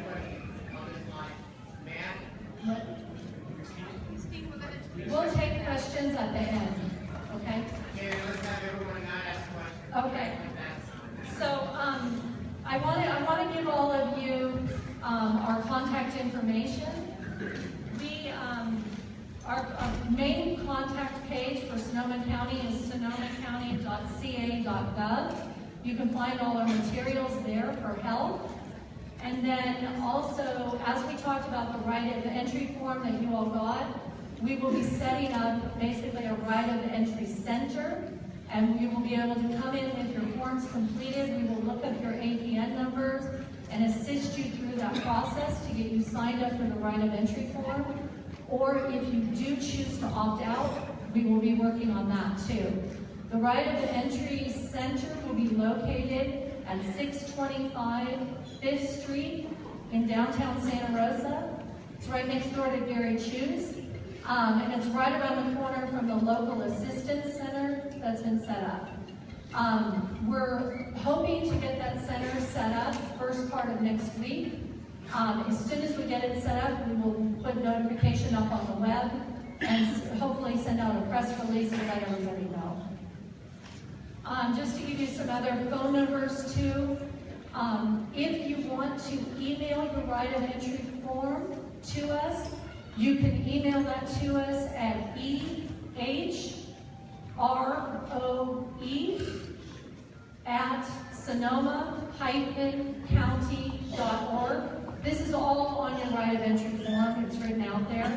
We'll take questions at the end, okay? Okay. So I want to give all of you our contact information. Our main contact page for Sonoma County is sonomacounty.ca.gov. You can find all our materials there for help. And then also, as we talked about the right of entry form that you all got, we will be setting up basically a right of entry center, and you will be able to come in with your forms completed. We will look up your APN numbers and assist you through that process to get you signed up for the right of entry form. Or if you do choose to opt out, we will be working on that too. The right of entry center will be located at 625 5th Street in downtown Santa Rosa. It's right next door to Gary Chu's. And it's right around the corner from the local assistance center that's been set up. We're hoping to get that center set up first part of next week. As soon as we get it set up, we will put notification up on the web and hopefully send out a press release to let everybody know. Just to give you some other phone numbers too, if you want to email your right of entry form to us, you can email that to us at ehroe@sonoma-county.org. This is all on your right of entry form. It's written out there.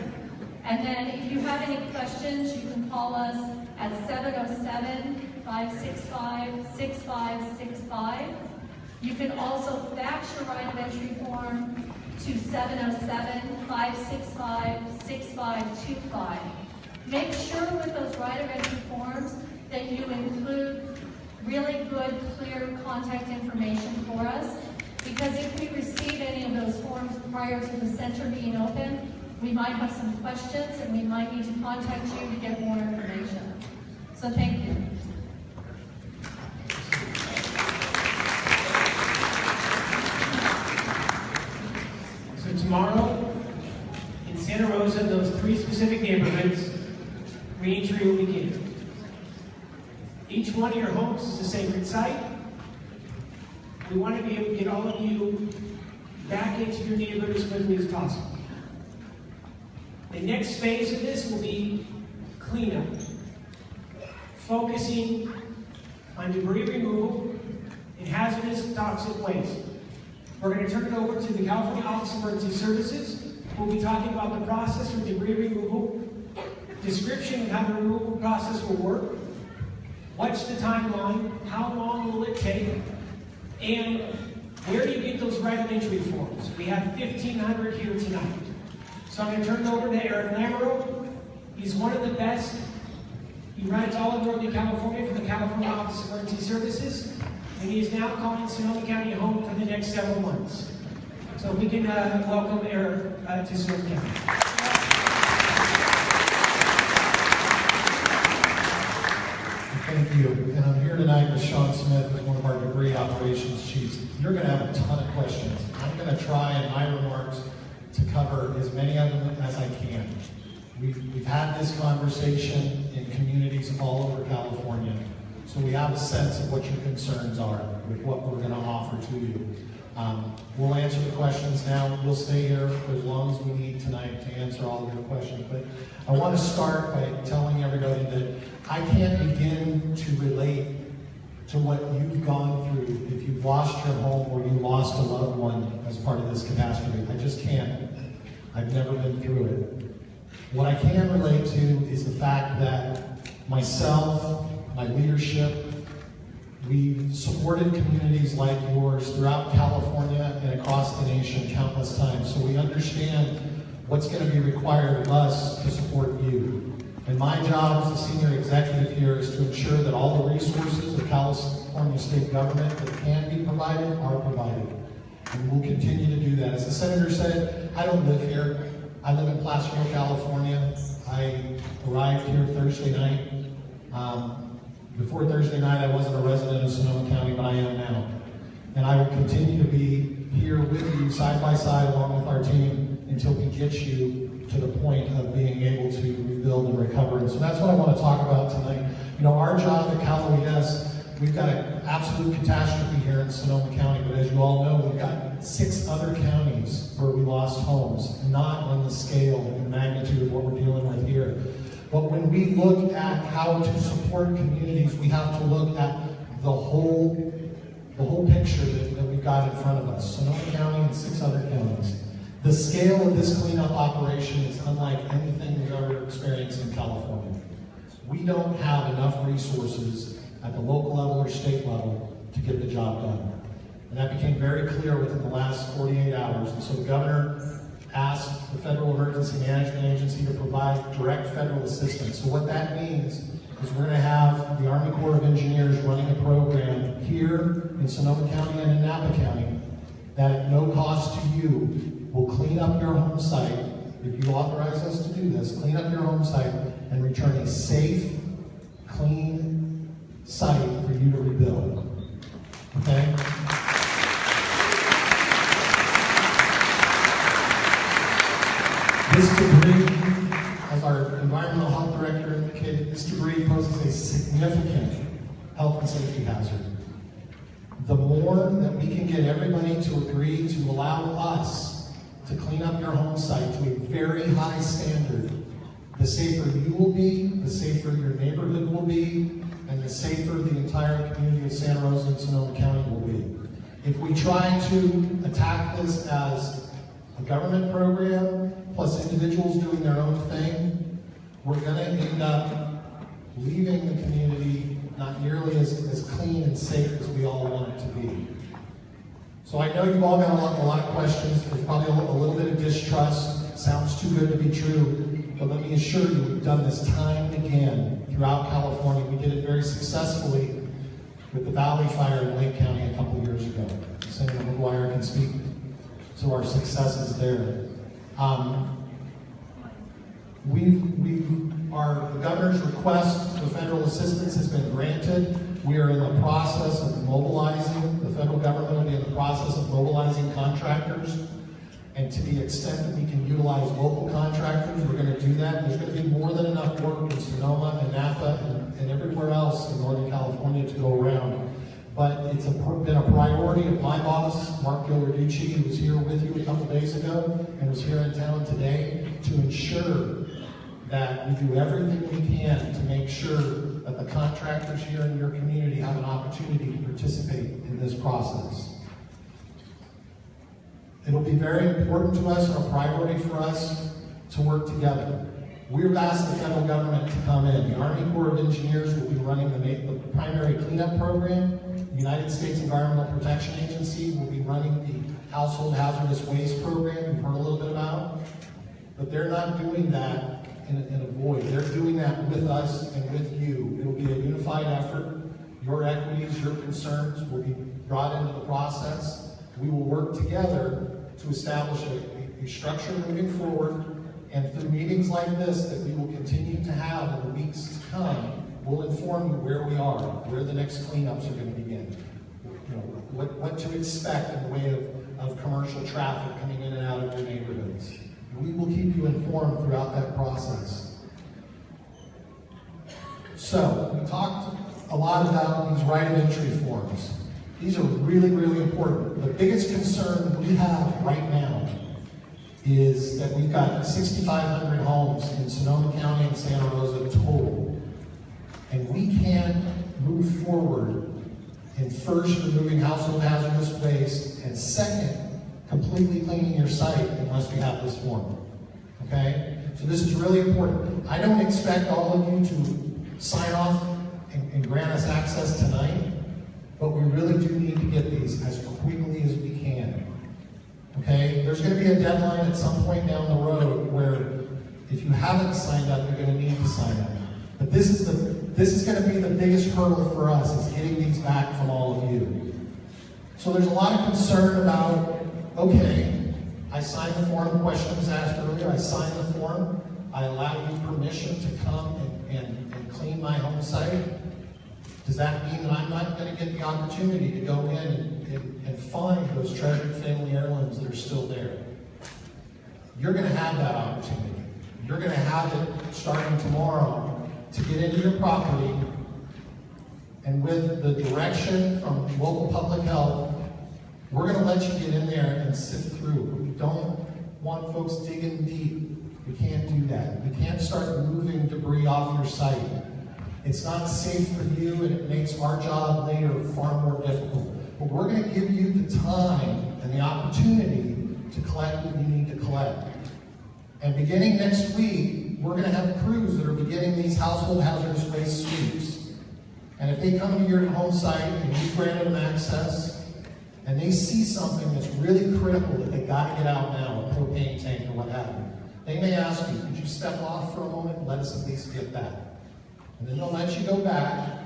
And then if you have any questions, you can call us at 707-565-6565. You can also fax your right of entry form to 707-565-6525. Make sure with those right of entry forms that you include really good, clear contact information for us, because if we receive any of those forms prior to the center being open, we might have some questions and we might need to contact you to get more information. So thank you. So tomorrow, in Santa Rosa, those 3 specific neighborhoods, re-entry will begin. Each one of your homes is a sacred site. We want to be able to get all of you back into your neighborhood as quickly as possible. The next phase of this will be cleanup, focusing on debris removal and hazardous toxic waste. We're going to turn it over to the California Office of Emergency Services. We'll be talking about the process for debris removal, description of how the removal process will work, what's the timeline, how long will it take, and where do you get those right of entry forms? We have 1,500 here tonight. So I'm going to turn it over to Eric Lamoureux. He's one of the best. He runs all of Northern California for the California Office of Emergency Services, and he is now calling Sonoma County home for the next several months. So we can welcome Eric to Sonoma County. Thank you. And I'm here tonight with Sean Smith, who's one of our debris operations chiefs. You're going to have a ton of questions. I'm going to try in my remarks to cover as many of them as I can. We've had this conversation in communities all over California, so we have a sense of what your concerns are with what we're going to offer to you. We'll answer the questions now. We'll stay here for as long as we need tonight to answer all of your questions. But I want to start by telling everybody that I can't begin to relate to what you've gone through if you've lost your home or you lost a loved one as part of this catastrophe. I just can't. I've never been through it. What I can relate to is the fact that myself, my leadership, we've supported communities like yours throughout California and across the nation countless times. So we understand what's going to be required of us to support you. And my job as the senior executive here is to ensure that all the resources of California state government that can be provided are provided. And we'll continue to do that. As the senator said, I don't live here. I live in Placerville, California. I arrived here Thursday night. Before Thursday night, I wasn't a resident of Sonoma County, but I am now. And I will continue to be here with you side by side along with our team until we get you to the point of being able to rebuild and recover. And so that's what I want to talk about tonight. You know, our job at Cal OES, we've got an absolute catastrophe here in Sonoma County, but as you all know, we've got 6 other counties where we lost homes, not on the scale and magnitude of what we're dealing with here. But when we look at how to support communities, we have to look at the whole picture that we've got in front of us. Sonoma County and 6 other counties. The scale of this cleanup operation is unlike anything we've ever experienced in California. We don't have enough resources at the local level or state level to get the job done. And that became very clear within the last 48 hours. And so the governor asked the Federal Emergency Management Agency to provide direct federal assistance. So what that means is we're going to have the Army Corps of Engineers running a program here in Sonoma County and in Napa County that at no cost to you will clean up your home site, if you authorize us to do this, clean up your home site and return a safe, clean site for you to rebuild. Okay? This debris, as our environmental health director indicated, this debris poses a significant health and safety hazard. The more that we can get everybody to agree to allow us to clean up your home site to a very high standard, the safer you will be, the safer your neighborhood will be, and the safer the entire community of Santa Rosa and Sonoma County will be. If we try to attack this as a government program, plus individuals doing their own thing, we're going to end up leaving the community not nearly as clean and safe as we all want it to be. So I know you've all got a lot of questions. There's probably a little bit of distrust. It sounds too good to be true. But let me assure you, we've done this time and again throughout California. We did it very successfully with the Valley Fire in Lake County a couple years ago. Senator McGuire can speak to our successes there. The governor's request for federal assistance has been granted. We are in the process of mobilizing, the federal government will be in the process of mobilizing contractors. And to the extent that we can utilize local contractors, we're going to do that. There's going to be more than enough work in Sonoma and Napa and everywhere else in Northern California to go around. But it's been a priority of my boss, Mark Gillarducci, who was here with you a couple days ago and was here in town today, to ensure that we do everything we can to make sure that the contractors here in your community have an opportunity to participate in this process. It'll be very important to us and a priority for us to work together. We've asked the federal government to come in. The Army Corps of Engineers will be running the primary cleanup program. The United States Environmental Protection Agency will be running the Household Hazardous Waste program you've heard a little bit about. But they're not doing that in a void. They're doing that with us and with you. It'll be a unified effort. Your equities, your concerns will be brought into the process. We will work together to establish a structure moving forward, and through meetings like this that we will continue to have in the weeks to come, we'll inform you where we are, where the next cleanups are going to begin, what to expect in the way of commercial traffic coming in and out of your neighborhoods. We will keep you informed throughout that process. So, we talked a lot about these right of entry forms. These are really, really important. The biggest concern we have right now is that we've got 6,500 homes in Sonoma County and Santa Rosa total. And we can't move forward in first, removing household hazardous waste, and second, completely cleaning your site unless we have this form. Okay? So this is really important. I don't expect all of you to sign off and grant us access tonight, but we really do need to get these as quickly as we can. Okay? There's going to be a deadline at some point down the road where if you haven't signed up, you're going to need to sign up. But this is going to be the biggest hurdle for us, is getting these back from all of you. So there's a lot of concern about, okay, I signed the form, the question was asked earlier, I signed the form, I allow you permission to come and clean my home site. Does that mean that I'm not going to get the opportunity to go in and find those treasured family heirlooms that are still there? You're going to have that opportunity. You're going to have it starting tomorrow to get into your property, and with the direction from local public health, we're going to let you get in there and sift through. We don't want folks digging deep. We can't do that. We can't start moving debris off your site. It's not safe for you, and it makes our job later far more difficult. But we're going to give you the time and the opportunity to collect what you need to collect. And beginning next week, we're going to have crews that are beginning these household hazardous waste sweeps. And if they come to your home site and you granted them access, and they see something that's really critical that they got to get out now, a propane tank or what have you, they may ask you, could you step off for a moment and let us at least get that? And then they'll let you go back,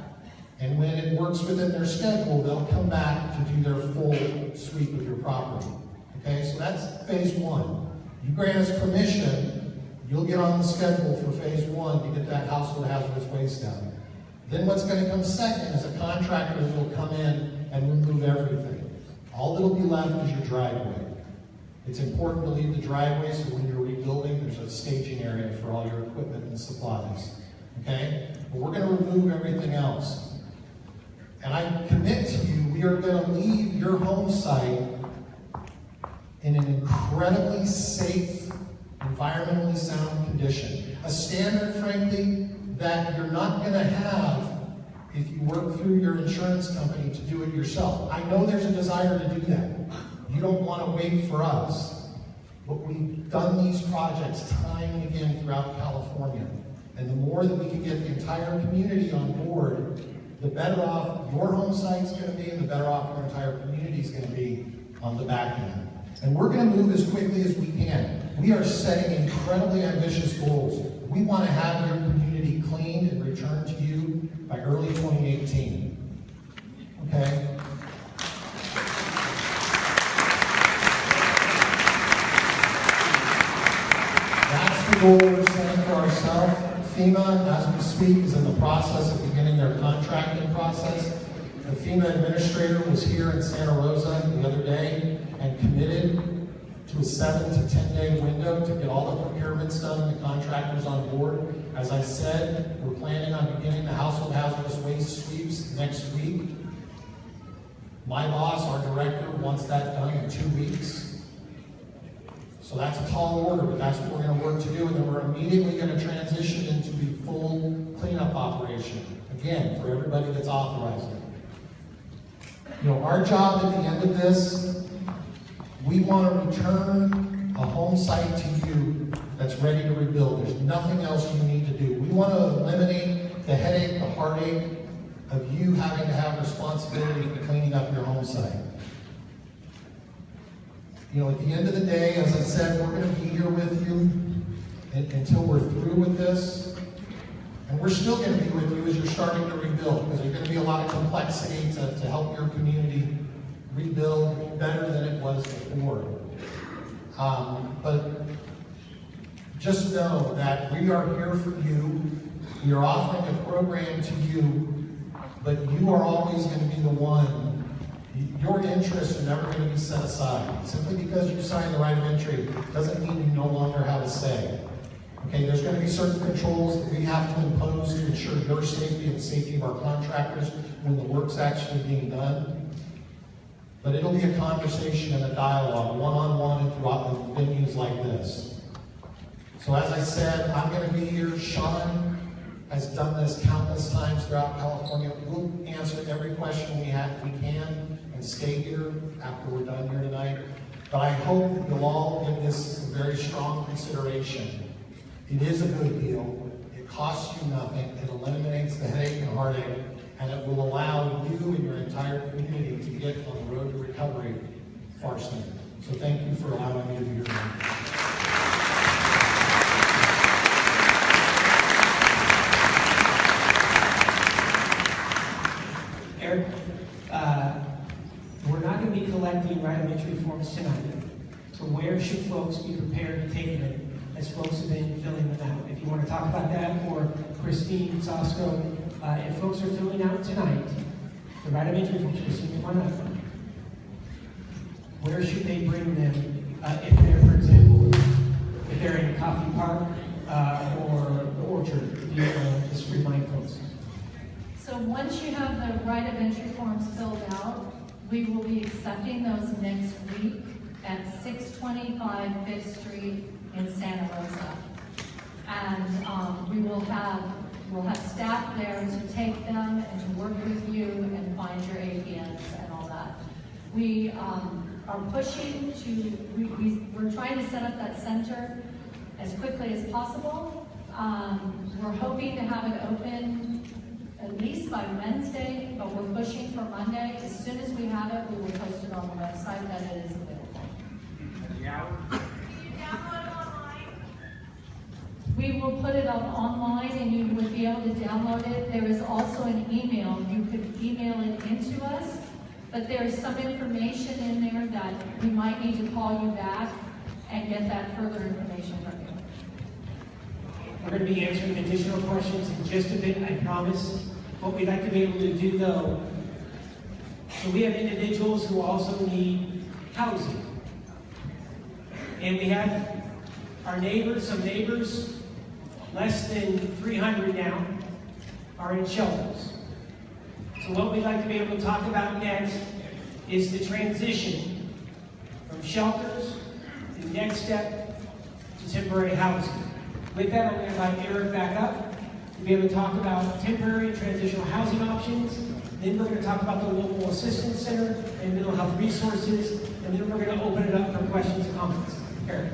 and when it works within their schedule, they'll come back to do their full sweep of your property. Okay, so that's phase one. You grant us permission, you'll get on the schedule for phase one to get that household hazardous waste down. Then what's going to come second is a contractor will come in and remove everything. All that'll be left is your driveway. It's important to leave the driveway so when you're rebuilding, there's a staging area for all your equipment and supplies. Okay? But we're going to remove everything else. And I commit to you, we are going to leave your home site in an incredibly safe, environmentally sound condition. A standard, frankly, that you're not going to have if you work through your insurance company to do it yourself. I know there's a desire to do that. You don't want to wait for us. But we've done these projects time and again throughout California. And the more that we can get the entire community on board, the better off your home site's going to be, and the better off our entire community is going to be on the back end. And we're going to move as quickly as we can. We are setting incredibly ambitious goals. We want to have your community cleaned and returned to you by early 2018. Okay? That's the goal we're setting for ourselves. FEMA, as we speak, is in the process of beginning their contracting process. The FEMA administrator was here in Santa Rosa the other day and committed to a 7 to 10 day window to get all the procurements done and the contractors on board. As I said, we're planning on beginning the household hazardous waste sweeps next week. My boss, our director, wants that done in 2 weeks. So that's a tall order, but that's what we're going to work to do, and then we're immediately going to transition into the full cleanup operation. Again, for everybody that's authorized it. You know, our job at the end of this, we want to return a home site to you that's ready to rebuild. There's nothing else you need to do. We want to eliminate the headache, the heartache of you having to have responsibility for cleaning up your home site. You know, at the end of the day, as I said, we're going to be here with you until we're through with this. And we're still going to be with you as you're starting to rebuild, because there's going to be a lot of complexity to help your community rebuild better than it was before. But just know that we are here for you. We are offering a program to you, but you are always going to be the one. Your interests are never going to be set aside. Simply because you signed the right of entry doesn't mean you no longer have a say. Okay, there's going to be certain controls that we have to impose to ensure your safety and the safety of our contractors when the work's actually being done. But it'll be a conversation and a dialogue, one-on-one and throughout venues like this. So as I said, I'm going to be here. Sean has done this countless times throughout California. We'll answer every question we can and stay here after we're done here tonight. But I hope that you'll all give this some very strong consideration. It is a good deal. It costs you nothing. It eliminates the headache and heartache, and it will allow you and your entire community to get on the road to recovery far sooner. So thank you for allowing me to be here tonight. Eric, we're not going to be collecting right of entry forms tonight. So where should folks be prepared to take them as folks have been filling them out? If you want to talk about that, or Christine Sosco, if folks are filling out tonight, the right of entry forms, Christine, come on up. Where should they bring them if they're, for example, if they're in Coffee Park or the Orchard? If you just remind folks. So once you have the right of entry forms filled out, we will be accepting those next week at 625 5th Street in Santa Rosa. And we'll have staff there to take them and to work with you and find your APNs and all that. We are pushing to, we're trying to set up that center as quickly as possible. We're hoping to have it open at least by Wednesday, but we're pushing for Monday. As soon as we have it, we will post it on the website that it is available. And the hours? We will put it up online and you would be able to download it. There is also an email. You could email it into us, but there's some information in there that we might need to call you back and get that further information from you. We're going to be answering additional questions in just a bit, I promise. What we'd like to be able to do, though, so we have individuals who also need housing. And we have our neighbors, some neighbors, less than 300 now, are in shelters. So what we'd like to be able to talk about next is the transition from shelters to the next step to temporary housing. With that, I'm going to invite Eric back up to be able to talk about temporary and transitional housing options. Then we're going to talk about the local assistance center and mental health resources. And then we're going to open it up for questions and comments. Eric.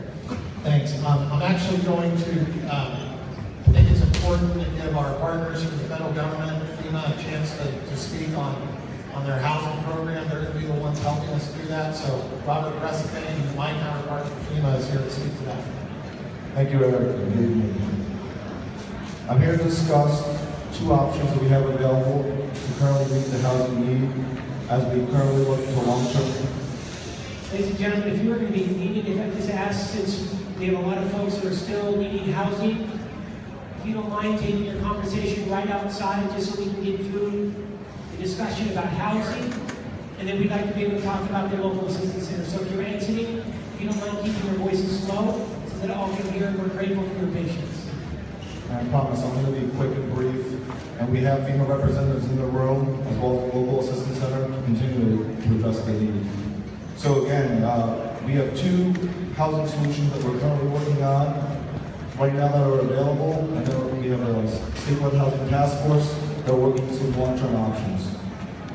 Thanks. I'm actually going to, I think it's important to give our partners from the federal government, FEMA, a chance to speak on their housing program. They're going to be the ones helping us do that. So Robert Recipe, who's my counterpart from FEMA, is here to speak to that. Thank you, Eric. Good evening. I'm here to discuss two options that we have available to currently meet the housing need as we currently look to long-term. Ladies and gentlemen, if you are going to be needing, if I just ask, since we have a lot of folks that are still needing housing, if you don't mind taking your conversation right outside just so we can get through the discussion about housing, and then we'd like to be able to talk about the local assistance center. So if you're exiting, if you don't mind keeping your voices low, so that all can hear, we're grateful for your patience. I promise I'm going to be quick and brief, and we have FEMA representatives in the room, as well as the local assistance center, continuing to address the need. So again, we have two housing solutions that we're currently working on right now that are available, and then we have a statewide housing task force that are working some long-term options.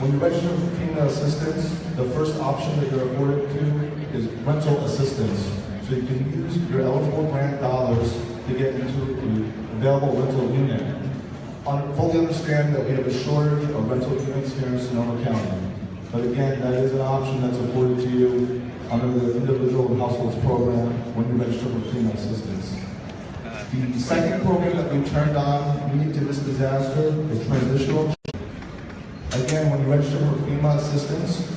When you register for FEMA assistance, the first option that you're afforded to is rental assistance. So you can use your eligible grant dollars to get into the available rental unit. Fully understand that we have a shortage of rental units here in Sonoma County. But again, that is an option that's afforded to you under the Individual Households Program when you register for FEMA assistance. The second program that we turned on unique to this disaster is transitional. Again, when you register for FEMA assistance,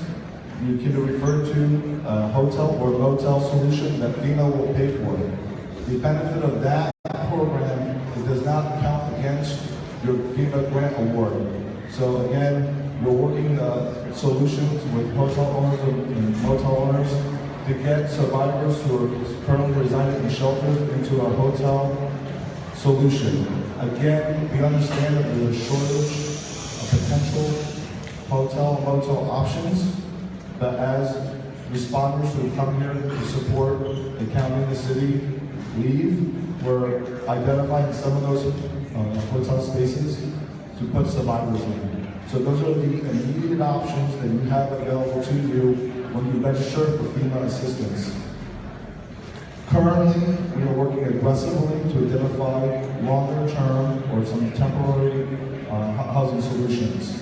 you can be referred to a hotel or motel solution that FEMA will pay for. The benefit of that program is it does not count against your FEMA grant award. So again, we're working solutions with hotel owners and motel owners to get survivors who are currently residing in shelters into a hotel solution. Again, we understand that there's a shortage of potential hotel and motel options, but as responders who come here to support the county and the city leave, we're identifying some of those puts out spaces to put survivors in. So those are the immediate options that you have available to you when you register for FEMA assistance. Currently, we are working aggressively to identify longer-term or some temporary housing solutions.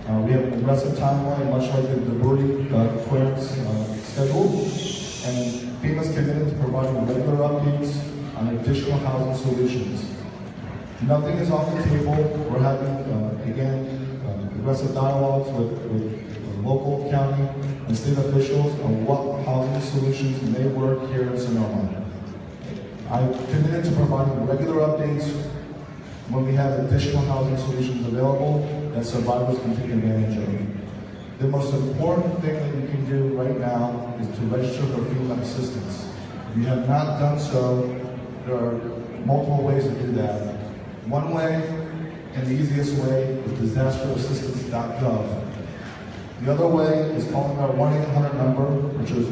We have an aggressive timeline, much like the debris clearance schedule, and FEMA's committed to providing regular updates on additional housing solutions. Nothing is off the table. We're having, again, aggressive dialogues with local, county, and state officials on what housing solutions may work here in Sonoma. I'm committed to providing regular updates when we have additional housing solutions available that survivors can take advantage of. The most important thing that you can do right now is to register for FEMA assistance. If you have not done so, there are multiple ways to do that. One way, and the easiest way, is disasterassistance.gov. The other way is calling our 1-800 number, which is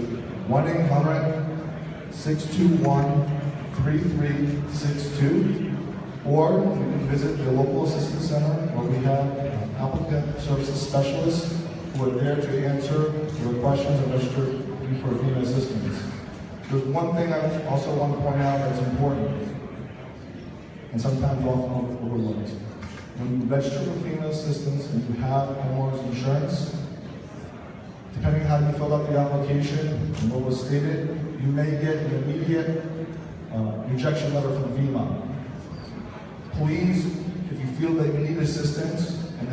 1-800-621-3362. Or you can visit the local assistance center where we have applicant services specialists who are there to answer your questions and register you for FEMA assistance. There's one thing I also want to point out that's important and sometimes often overlooked. When you register for FEMA assistance and you have homeowners insurance, depending on how you fill out the application and what was stated, you may get an immediate rejection letter from FEMA. Please, if you feel that you need assistance and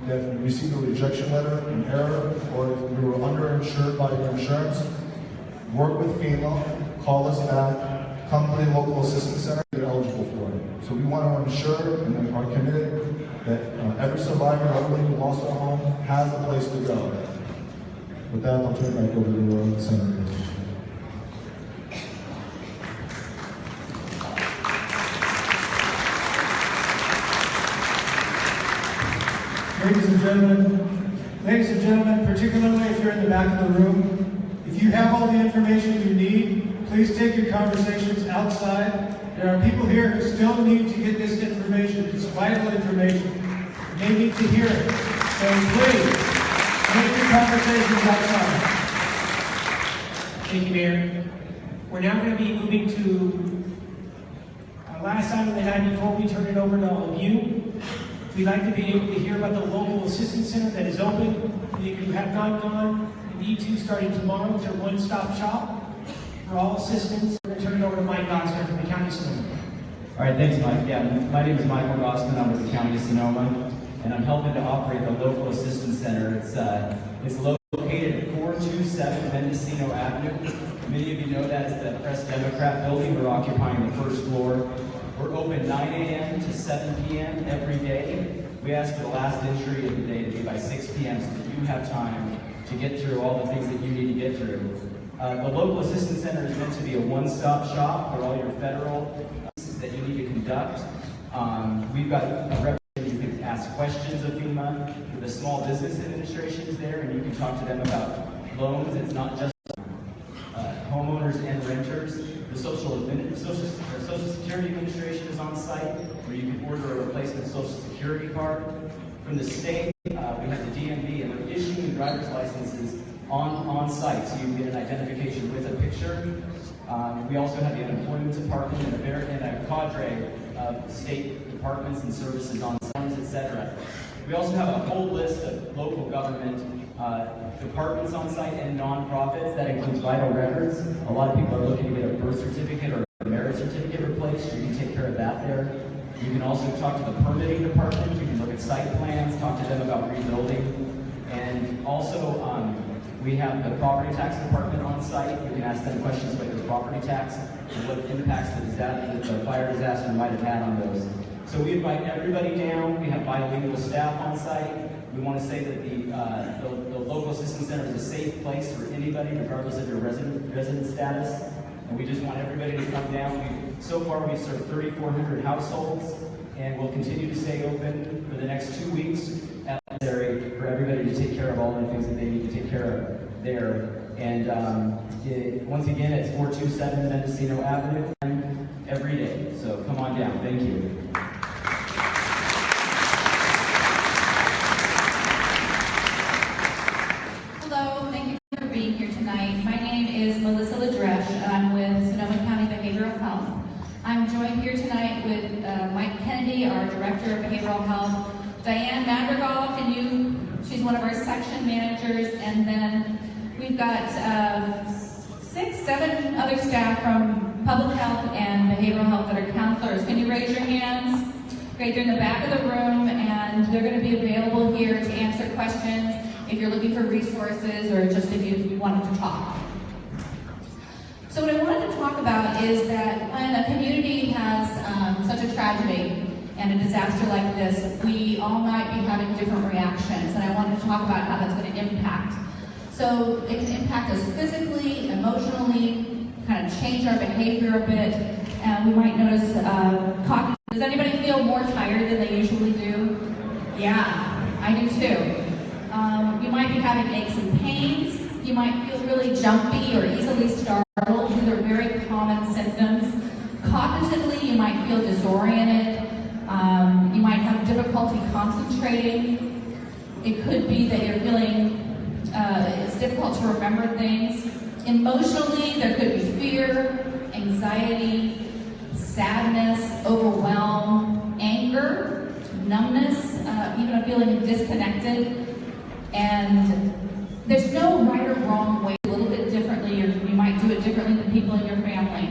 that you received a rejection letter, an error, or you were underinsured by your insurance, work with FEMA, call us back, come to the local assistance center, you're eligible for it. So we want to ensure and are committed that every survivor, everybody who lost their home, has a place to go. With that, I'll turn it back over to the Senator. Ladies and gentlemen, particularly if you're in the back of the room, if you have all the information you need, please take your conversations outside. There are people here who still need to get this information. It's vital information. They need to hear it. So please, make your conversations outside. Thank you, Mayor. We're now going to be moving to our last item of the night before we turn it over to all of you. We'd like to be able to hear about the local assistance center that is open. If you have not gone, and need to, starting tomorrow, it's our one-stop shop for all assistance. We're going to turn it over to Mike Gosner from the County of Sonoma. All right, thanks, Mike. Yeah, my name is Michael Gosman. I'm with the County of Sonoma, and I'm helping to operate the local assistance center. It's located at 427 Mendocino Avenue. Many of you know that is the Press Democrat building. We're occupying the first floor. We're open 9 a.m. to 7 p.m. every day. We ask for the last entry of the day to be by 6 p.m. so that you have time to get through all the things that you need to get through. The local assistance center is meant to be a one-stop shop for all your federal that you need to conduct. We've got a representative you can ask questions of FEMA. The Small Business Administration is there, and you can talk to them about loans. It's not just homeowners and renters. The Social Security Administration is on site, where you can order a replacement Social Security card. From the state, we have the DMV, and they're issuing driver's licenses on site, so you can get an identification with a picture. We also have the Unemployment Department and a cadre of state departments and services on site, etc. We also have a whole list of local government departments on site and nonprofits. That includes vital records. A lot of people are looking to get a birth certificate or a marriage certificate replaced. You can take care of that there. You can also talk to the permitting department. You can look at site plans, talk to them about rebuilding. And also, we have the property tax department on site. You can ask them questions about your property tax and what impacts the fire disaster might have had on those. So we invite everybody down. We have bilingual staff on site. We want to say that the local assistance center is a safe place for anybody, regardless of your resident status. And we just want everybody to come down. So far, we've served 3,400 households, and we'll continue to stay open for the next 2 weeks necessary for everybody to take care of all the things that they need to take care of there. And once again, it's 427 Mendocino Avenue every day. So come on down. Thank you. Director of Behavioral Health. Diane Madrigal, she's one of our section managers, and then we've got 6, 7 other staff from public health and behavioral health that are counselors. Can you raise your hands? Great, they're in the back of the room, and they're going to be available here to answer questions if you're looking for resources or just if you wanted to talk. So what I wanted to talk about is that when a community has such a tragedy and a disaster like this, we all might be having different reactions, and I wanted to talk about how that's going to impact. So it can impact us physically, emotionally, kind of change our behavior a bit, and we might notice cognitive. Does anybody feel more tired than they usually do? Yeah, I do too. You might be having aches and pains. You might feel really jumpy or easily startled. These are very common symptoms. Cognitively, you might feel disoriented. You might have difficulty concentrating. It could be that you're feeling it's difficult to remember things. Emotionally, there could be fear, anxiety, sadness, overwhelm, anger, numbness, even a feeling of disconnected. And there's no right or wrong way. A little bit differently, or you might do it differently than people in your family.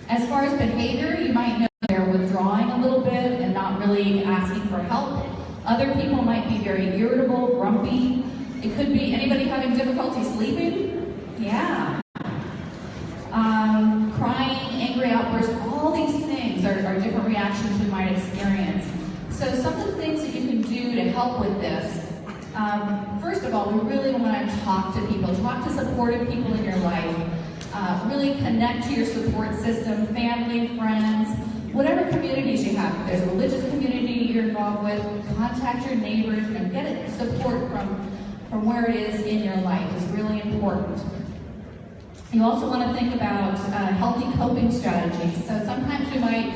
As far as behavior, you might know they're withdrawing a little bit and not really asking for help. Other people might be very irritable, grumpy. It could be anybody having difficulty sleeping. Yeah. Crying, angry outbursts, all these things are different reactions we might experience. So some of the things that you can do to help with this, first of all, we really want to talk to people. Talk to supportive people in your life. Really connect to your support system, family, friends, whatever communities you have. If there's a religious community you're involved with, contact your neighbors, and get support from where it is in your life is really important. You also want to think about healthy coping strategies. So sometimes we might,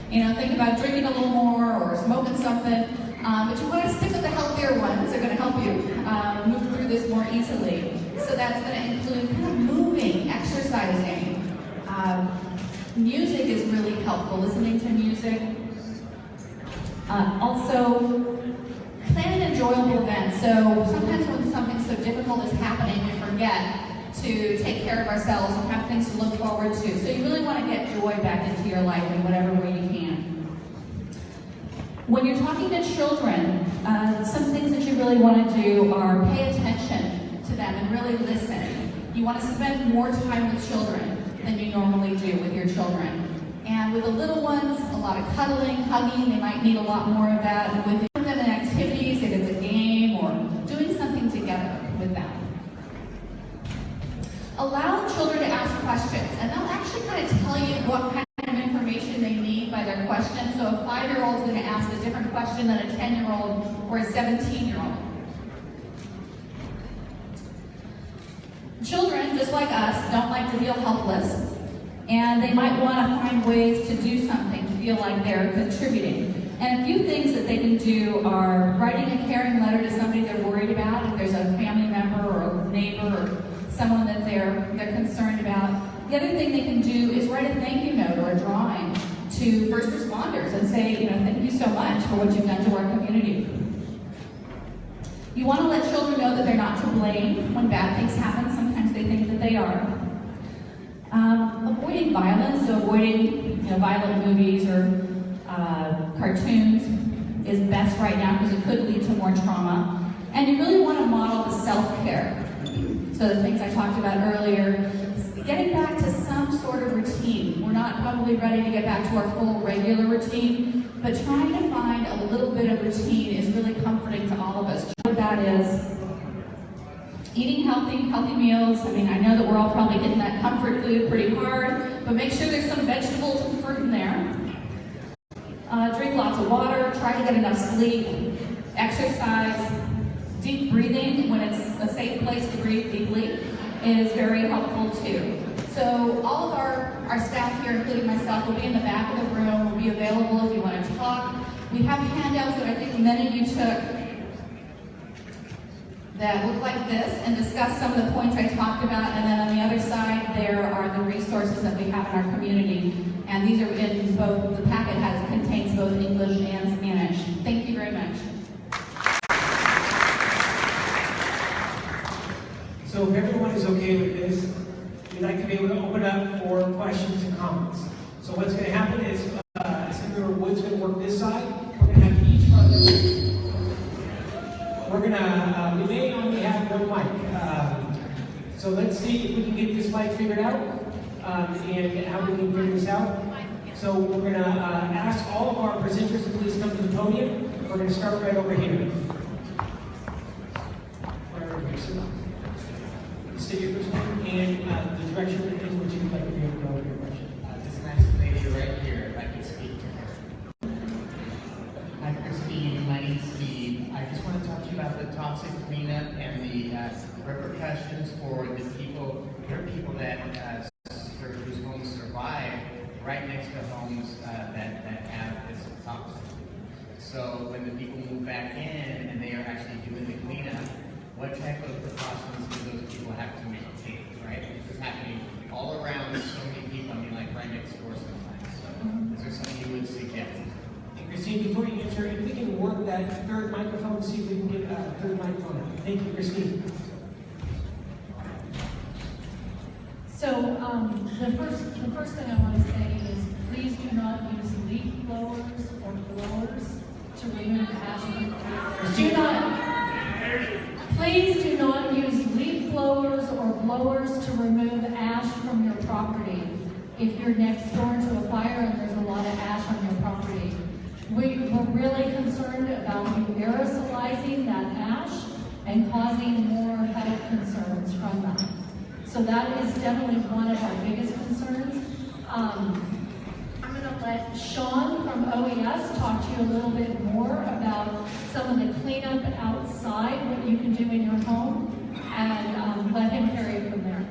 think about drinking a little more or smoking something, but you want to stick with the healthier ones. They're going to help you move through this more easily. So that's going to include kind of moving, exercising. Music is really helpful, listening to music. Also, plan an enjoyable event. So sometimes when something so difficult is happening, we forget to take care of ourselves and have things to look forward to. So you really want to get joy back into your life in whatever way you can. When you're talking to children, some things that you really want to do are pay attention to them and really listen. You want to spend more time with children than you normally do with your children. And with the little ones, a lot of cuddling, hugging, they might need a lot more of that. And with them in activities, if it's a game or doing something together with them. Allow children to ask questions, and they'll actually kind of tell you what kind of information they need by their questions. So a 5-year-old is going to ask a different question than a 10-year-old or a 17-year-old. Children, just like us, don't like to feel helpless, and they might want to find ways to do something to feel like they're contributing. And a few things that they can do are writing a caring letter to somebody they're worried about, if there's a family member or a neighbor or someone that they're concerned about. The other thing they can do is write a thank you note or a drawing to first responders and say, thank you so much for what you've done to our community. You want to let children know that they're not to blame when bad things happen. Sometimes they think that they are. Avoiding violence, so avoiding violent movies or cartoons is best right now because it could lead to more trauma. And you really want to model the self-care. So the things I talked about earlier, getting back to some sort of routine. We're not probably ready to get back to our full regular routine, but trying to find a little bit of routine is really comforting to all of us. What that is, eating healthy meals. I know that we're all probably hitting that comfort food pretty hard, but make sure there's some vegetables and fruit in there. Drink lots of water, try to get enough sleep, exercise. Deep breathing, when it's a safe place to breathe deeply, is very helpful too. So all of our staff here, including myself, will be in the back of the room, will be available if you want to talk. We have handouts that I think many of you took that look like this and discuss some of the points I talked about, and then on the other side there are the resources that we have in our community. And these are in both, the packet contains both English and Spanish. Thank you very much. So if everyone is okay with this, we'd like to be able to open up for questions and comments. So what's going to happen is Senator Wood's going to work this side. We're going to have each of them. We're going to, we may only have one mic. So let's see if we can get this mic figured out and how we can figure this out. So we're going to ask all of our presenters to please come to the podium. We're going to start right over here. State your first name and the direction in which you'd like to be able to go with your question. This nice lady right here, if I can speak to her. Hi, Christine. My name's Steve. I just want to talk to you about the toxic cleanup and the repercussions for the people. There are people that whose homes survive right next to homes that have this toxic. So when the people move back in and they are actually doing the cleanup, what type of precautions do those people have to maintain, right? This is happening all around so many people, I mean, like right next door sometimes. So is there something you would suggest? And Christine, before you answer, if we can work that third microphone, see if we can get a third microphone out. Thank you, Christine. So the first thing I want to say is please do not use leaf blowers or blowers to remove ash from Please do not use leaf blowers or blowers to remove ash from your property if you're next door to a fire and there's a lot of ash on your property. We're really concerned about you aerosolizing that ash and causing more health concerns from that. So that is definitely one of our biggest concerns. I'm going to let Sean from OES talk to you a little bit more about some of the cleanup outside, what you can do in your home, and let him carry it from there.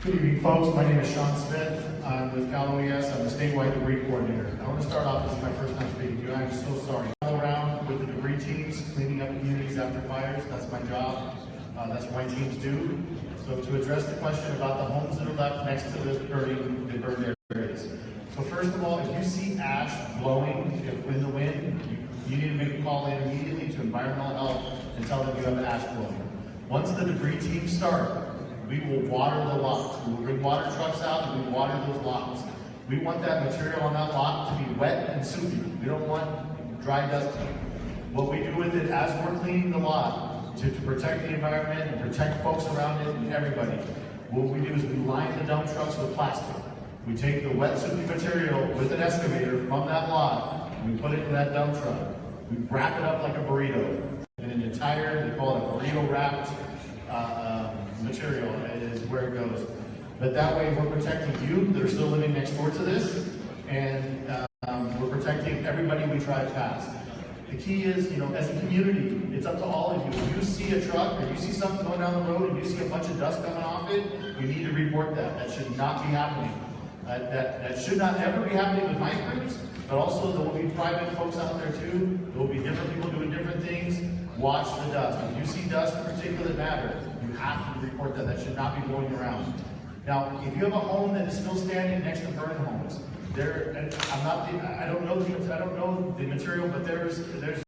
Good evening, folks. My name is Sean Smith. I'm with Cal OES. I'm the statewide debris coordinator. I want to start off, this is my first time speaking to you. I'm so sorry. All around with the debris teams, cleaning up communities after fires. That's my job. That's what my teams do. So to address the question about the homes that are left next to the burned areas. So first of all, if you see ash blowing in the wind, you need to make a call in immediately to environmental health and tell them you have ash blowing. Once the debris teams start, we will water the lots. We will bring water trucks out and we water those lots. We want that material on that lot to be wet and soupy. We don't want dry dusty. What we do with it as we're cleaning the lot, to protect the environment and protect folks around it and everybody, what we do is we line the dump trucks with plastic. We take the wet soupy material with an excavator from that lot, and we put it in that dump truck. We wrap it up like a burrito. And an entire, they call it burrito wrapped material is where it goes. But that way we're protecting you that are still living next door to this, and we're protecting everybody we drive past. The key is, as a community, it's up to all of you. If you see a truck or you see something going down the road and you see a bunch of dust coming off it, you need to report that. That should not be happening. That should not ever be happening with my crews, but also there will be private folks out there too. There will be different people doing different things. Watch the dust. If you see dust in particular matter, you have to report that. That should not be going around. Now, if you have a home that is still standing next to burned homes, I don't know the material, but there's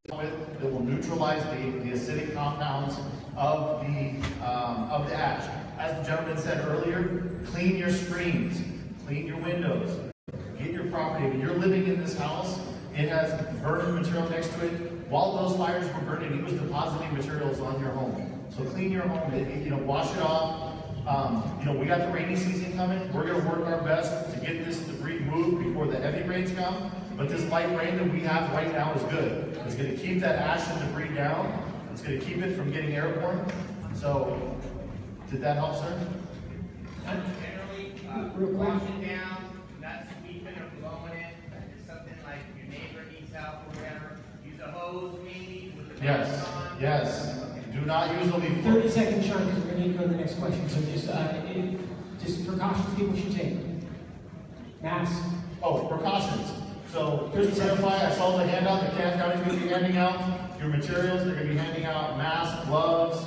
that will neutralize the acidic compounds of the ash. As the gentleman said earlier, clean your screens, clean your windows, get your property. When you're living in this house, it has burning material next to it. While those fires were burning, it was depositing materials on your home. So clean your home. Wash it off. We got the rainy season coming. We're going to work our best to get this debris moved before the heavy rains come. But this light rain that we have right now is good. It's going to keep that ash and debris down. It's going to keep it from getting airborne. So, did that help, sir? Generally, wash it down, not sweeping or blowing it. It's something like your neighbor needs help or whatever. Use a hose maybe with the mask on. Yes. Do not use a leaf 30 seconds, Sean, because we're going to need to go to the next question. So just precautions people should take. Mask. Oh, precautions. So just to clarify, I saw the handout that Kent County is going to be handing out. Your materials, they're going to be handing out masks, gloves,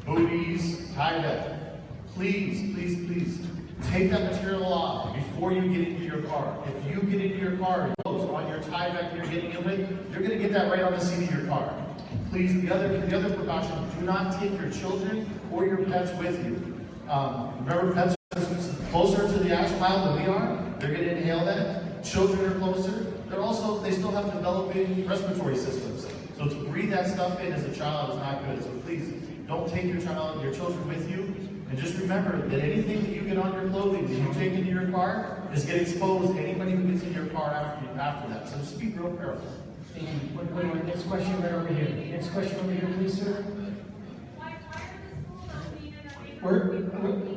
booties, Tyvek. Please, please, please, Take that material off before you get into your car. If you get into your car and clothes on your tie back you're getting in with, you're going to get that right on the seat of your car. Please, the other precaution, do not take your children or your pets with you. Remember, pets are closer to the ash pile than we are. They're going to inhale that. Children are closer. They still have developing respiratory systems. So to breathe that stuff in as a child is not good. So please, don't take your children with you. And just remember that anything that you get on your clothing that you take into your car is going to expose anybody who gets in your car after that. So just be real careful. Thank you. Wait, next question right over here. Next question over here, please, sir. We're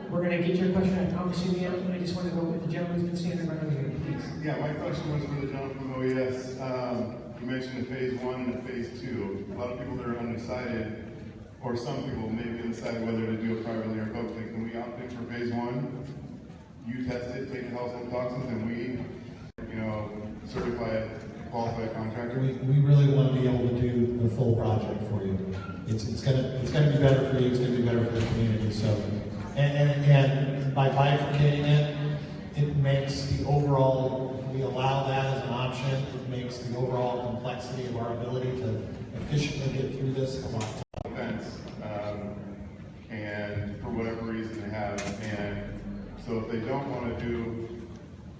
going to get your question. I promise you, ma'am. I just want to go with the gentleman who's been standing right over here, please. Yeah, my question was for the gentleman from OES. You mentioned the phase 1 and the phase 2. A lot of people that are undecided, or some people may be undecided whether to do it privately or publicly. Can we opt in for phase 1? You test it, take the household toxins, and we, certify it, qualify a contractor? We really want to be able to do the full project for you. It's gonna be better for you. It's gonna be better for the community. So, and by bifurcating it, it makes the overall. If we allow that as an option, it makes the overall complexity of our ability to efficiently get through this a lot. Fence, and for whatever reason they have, and so if they don't want to do,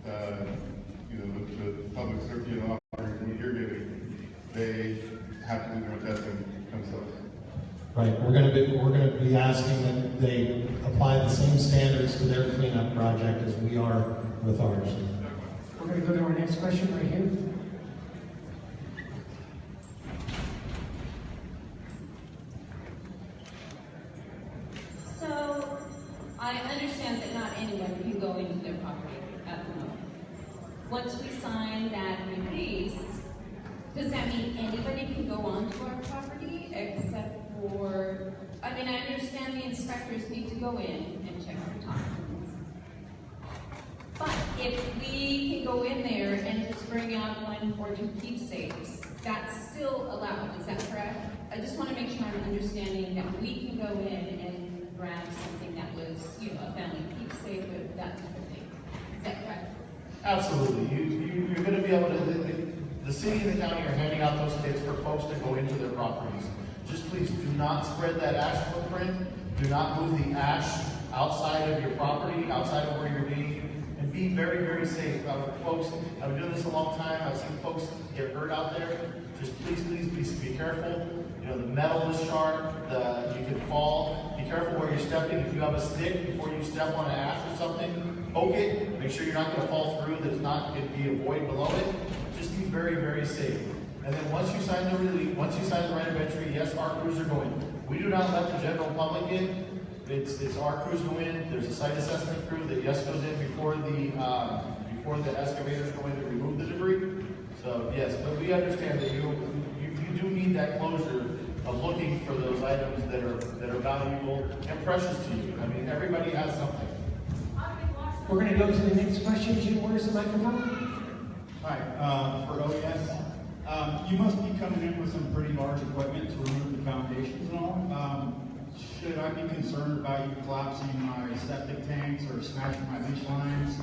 the public safety offering you're giving, they have to do their own testing themselves. Right. We're going to be asking that they apply the same standards to their cleanup project as we are with ours. We're going to go to our next question right here. So, I understand that not anyone can go into their property at the moment. Once we sign that release, does that mean anybody can go onto our property except for, I understand the inspectors need to go in and check our toxins. But if we can go in there and just bring out 1 or 2 keepsakes, that's still allowed, is that correct? I just want to make sure I'm understanding that we can go in and grab something that was, a family keepsake or that type of thing. Is that correct? Absolutely. You're going to be able to, the city and the county are handing out those kits for folks to go into their properties. Just please do not spread that ash footprint. Do not move the ash outside of your property, outside of where you're being, and be very, very safe. Folks, I've been doing this a long time. I've seen folks get hurt out there. Just please be careful. The metal is sharp. You can fall. Be careful where you're stepping. If you have a stick before you step on an ash or something, poke it. Make sure you're not going to fall through. There's not going to be a void below it. Just be very, very safe. And then once you sign the release, once you sign the right of entry, yes, our crews are going. We do not let the general public in. It's our crews go in. There's a site assessment crew that yes goes in before the excavators go in to remove the debris. So yes, but we understand that you do need that closure of looking for those items that are valuable and precious to you. Everybody has something. We're going to go to the next question. Jim, where's the microphone? Hi, for OES. You must be coming in with some pretty large equipment to remove the foundations and all. Should I be concerned about you collapsing my septic tanks or smashing my leach lines?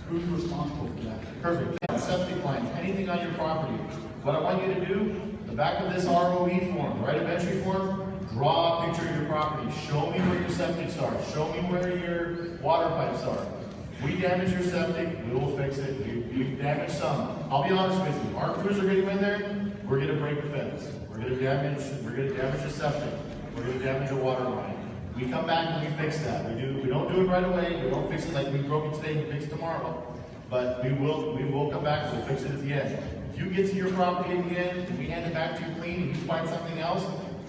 Who's responsible for that? Perfect. Septic lines, anything on your property. What I want you to do, the back of this ROE form, right of entry form, draw a picture of your property. Show me where your septics are. Show me where your water pipes are. We damage your septic, we will fix it. We've damaged some. I'll be honest with you. Our crews are going to go in there. We're going to break the fence. We're going to damage the septic. We're going to damage a water line. We come back and we fix that. We don't do it right away. We don't fix it like we broke it today and fix it tomorrow. But we will come back and we'll fix it at the end. If you get to your property at the end and we hand it back to you clean and you find something else,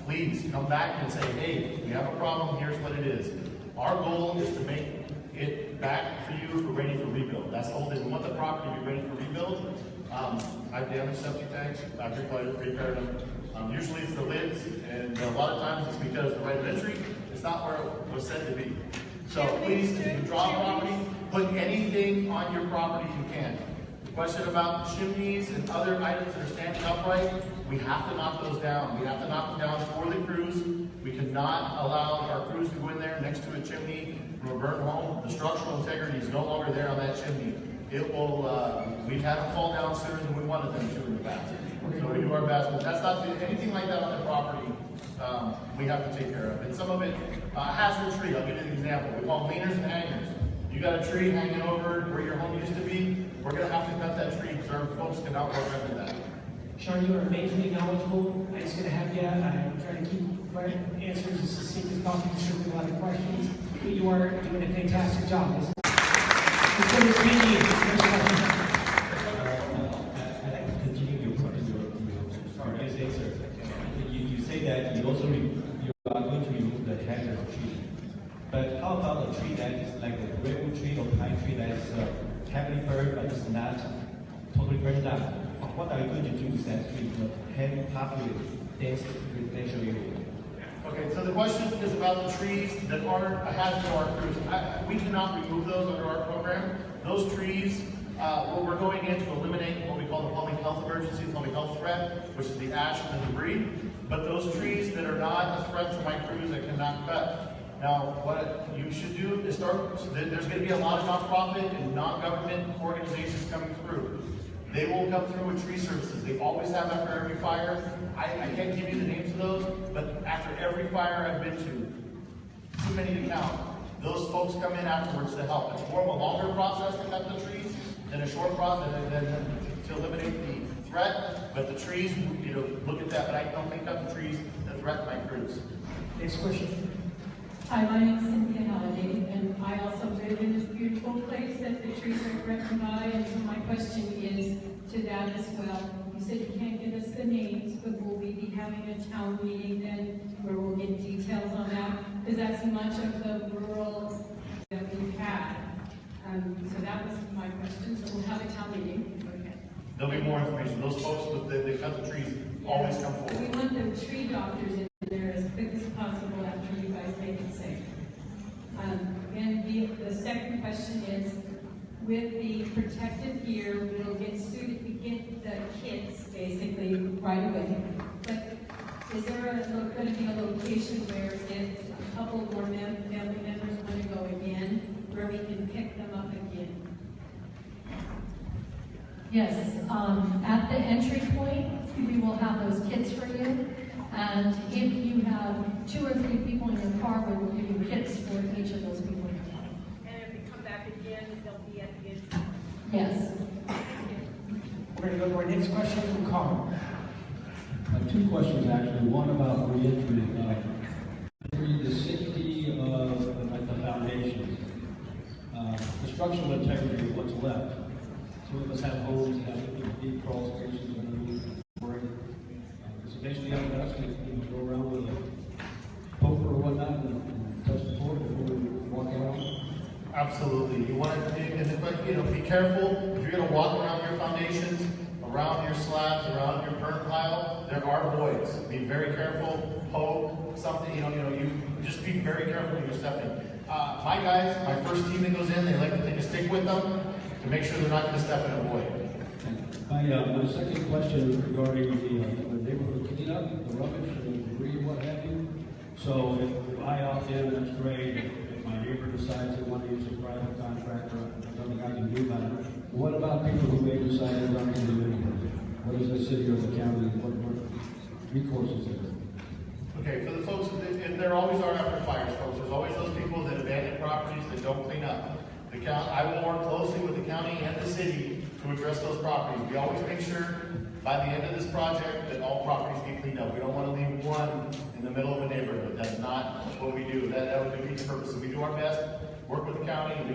please come back and say, hey, we have a problem, here's what it is. Our goal is to make it back for you for ready for rebuild. That's the whole thing. We want the property to be ready for rebuild. I've damaged septic tanks. I've repaired them. Usually it's the lids, and a lot of times it's because the right of entry is not where it was said to be. So please, if you draw property, put anything on your property you can. Question about chimneys and other items that are standing upright, we have to knock those down. We have to knock them down for the crews. We cannot allow our crews to go in there next to a chimney from a burnt home. The structural integrity is no longer there on that chimney. It will, we've had them fall down sooner than we wanted them to in the past. So we do our best, but that's not, anything like that on the property, we have to take care of. And some of it, hazard tree, I'll give you an example. We call leaners and hangers. You got a tree hanging over where your home used to be, we're gonna have to cut that tree because our folks cannot work under that. Sean, you are amazingly knowledgeable. I'm just going to have you, I'm trying to keep answers as succinct as possible, certainly a lot of questions, but you are doing a fantastic job. Let's go to Sweeney. First question. I'd like to continue your answer. You say that you also you are going to remove the hazard tree. But how about a tree that is like a redwood tree or pine tree that is heavily burned but is not totally burned down? What are you going to do with that tree to have popular dense residential area? Okay, so the question is about the trees that aren't a hazard to our crews. We cannot remove those under our program. Those trees, we're going in to eliminate what we call the public health emergency, public health threat, which is the ash and the debris. But those trees that are not a threat to my crews, I cannot cut. Now, what you should do is start, there's going to be a lot of nonprofit and non-government organizations coming through. They will come through with tree services. They always have after every fire. I can't give you the names of those, but after every fire I've been to, too many to count, those folks come in afterwards to help. It's more of a longer process to cut the trees than a short process to eliminate the threat. But the trees, you know, look at that, but I don't think cut the trees that threaten my crews. Next question. Hi, my name is Cynthia Halliday, and I also live in this beautiful place that the trees are threatened by, and so my question is to that as well. You said you can't give us the names, but will we be having a town meeting then where we'll get details on that? Because that's much of the rural that we've had. So that was my question, so we'll have a town meeting. Okay. There'll be more information. Those folks that they cut the trees always come forward. We want the tree doctors in there as quick as possible after you guys make it safe. And the second question is, with the protective gear, we'll get suited, we get the kits basically right away. But is there going to be a location where if a couple more family members want to go again, where we can pick them up again? Yes, at the entry point, we will have those kits for you. And if you have 2 or 3 people in your car, we will give you kits for each of those people in your car. And if we come back again, they'll be at the end. Yes. We're going to go to our next question from Carl. 2 questions actually. One about reentry. The safety of the foundations, the structural integrity of what's left. Some of us have homes that have deep crawl spaces underneath. So basically, up to us to go around with a poker or whatnot and touch the floor before we walk around. Absolutely. You want to, and be careful. If you're going to walk around your foundations, around your slabs, around your burn pile, there are voids. Be very careful. Poke something. You just be very careful when you're stepping. My guys, my first team that goes in, they like to take a stick with them to make sure they're not going to step in a void. My second question is regarding the neighborhood cleanup, the rubbish and the debris, what have you. So if I opt in, that's great. If my neighbor decides they want to use a private contractor, there's nothing I can do about it. But what about people who may decide they're not going to do anything? What is the city or the county, what recourses is there? Okay, for the folks, and there always are after fires, folks. There's always those people that abandon properties that don't clean up. I will work closely with the county and the city to address those properties. We always make sure by the end of this project that all properties get cleaned up. We don't want to leave one in the middle of a neighborhood. That's not what we do. That would defeat the purpose. So we do our best, work with the county, and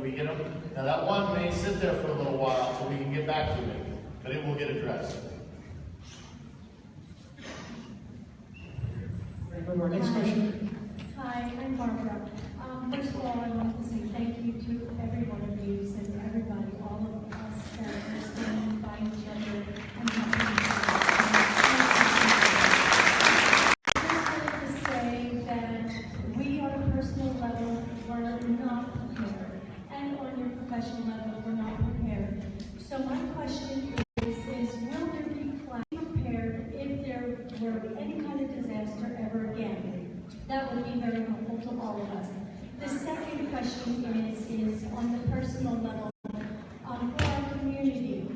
we get them. Now that one may sit there for a little while so we can get back to it, but it will get addressed. Go to our next question. Hi, I'm Barbara. First of all, I want to say thank you to every one of you, and everybody, all of us that are standing by each other and helping each other. I just wanted to say that we on a personal level were not prepared, and on your professional level we're not prepared. So my That would be very helpful to all of us. The second question is on the personal level. For our community,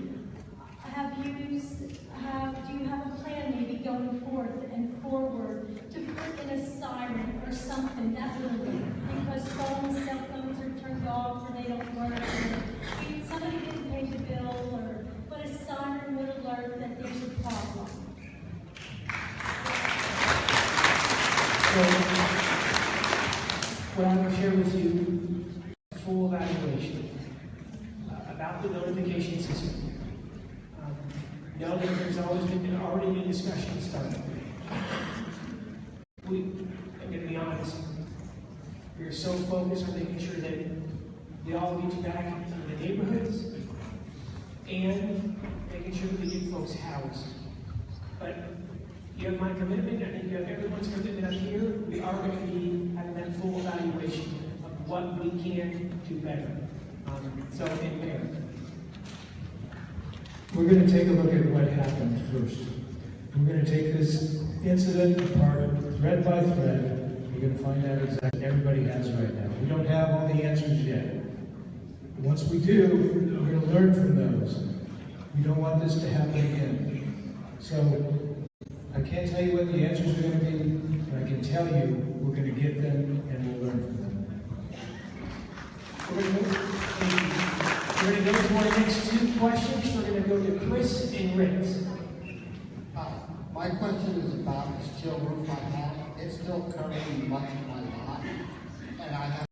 do you have a plan maybe going forth and forward to put in a siren or something that will, because cell phones are turned off or they don't work, or somebody didn't pay the bill, or but a siren would alert that there's a problem. So, what I will share with you, full evaluation about the notification system. Know that there's already been discussion started. I'm going to be honest, we are so focused on making sure that we all get you back into the neighborhoods and making sure that we get folks housed. But you have my commitment, I think you have everyone's commitment up here. We are going to be having that full evaluation of what we can do better. So, in there. We're going to take a look at what happened first. We're going to take this incident apart, thread by thread. We're going to find out exactly what everybody has right now. We don't have all the answers yet. Once we do, we're going to learn from those. We don't want this to happen again. So, I can't tell you what the answers are going to be, but I can tell you we're going to get them and we'll learn from them. We're going to go to our next two questions. We're going to go to Chris and Ritz. My question is about this chill roof I have. It's still covering much of my lot, and I have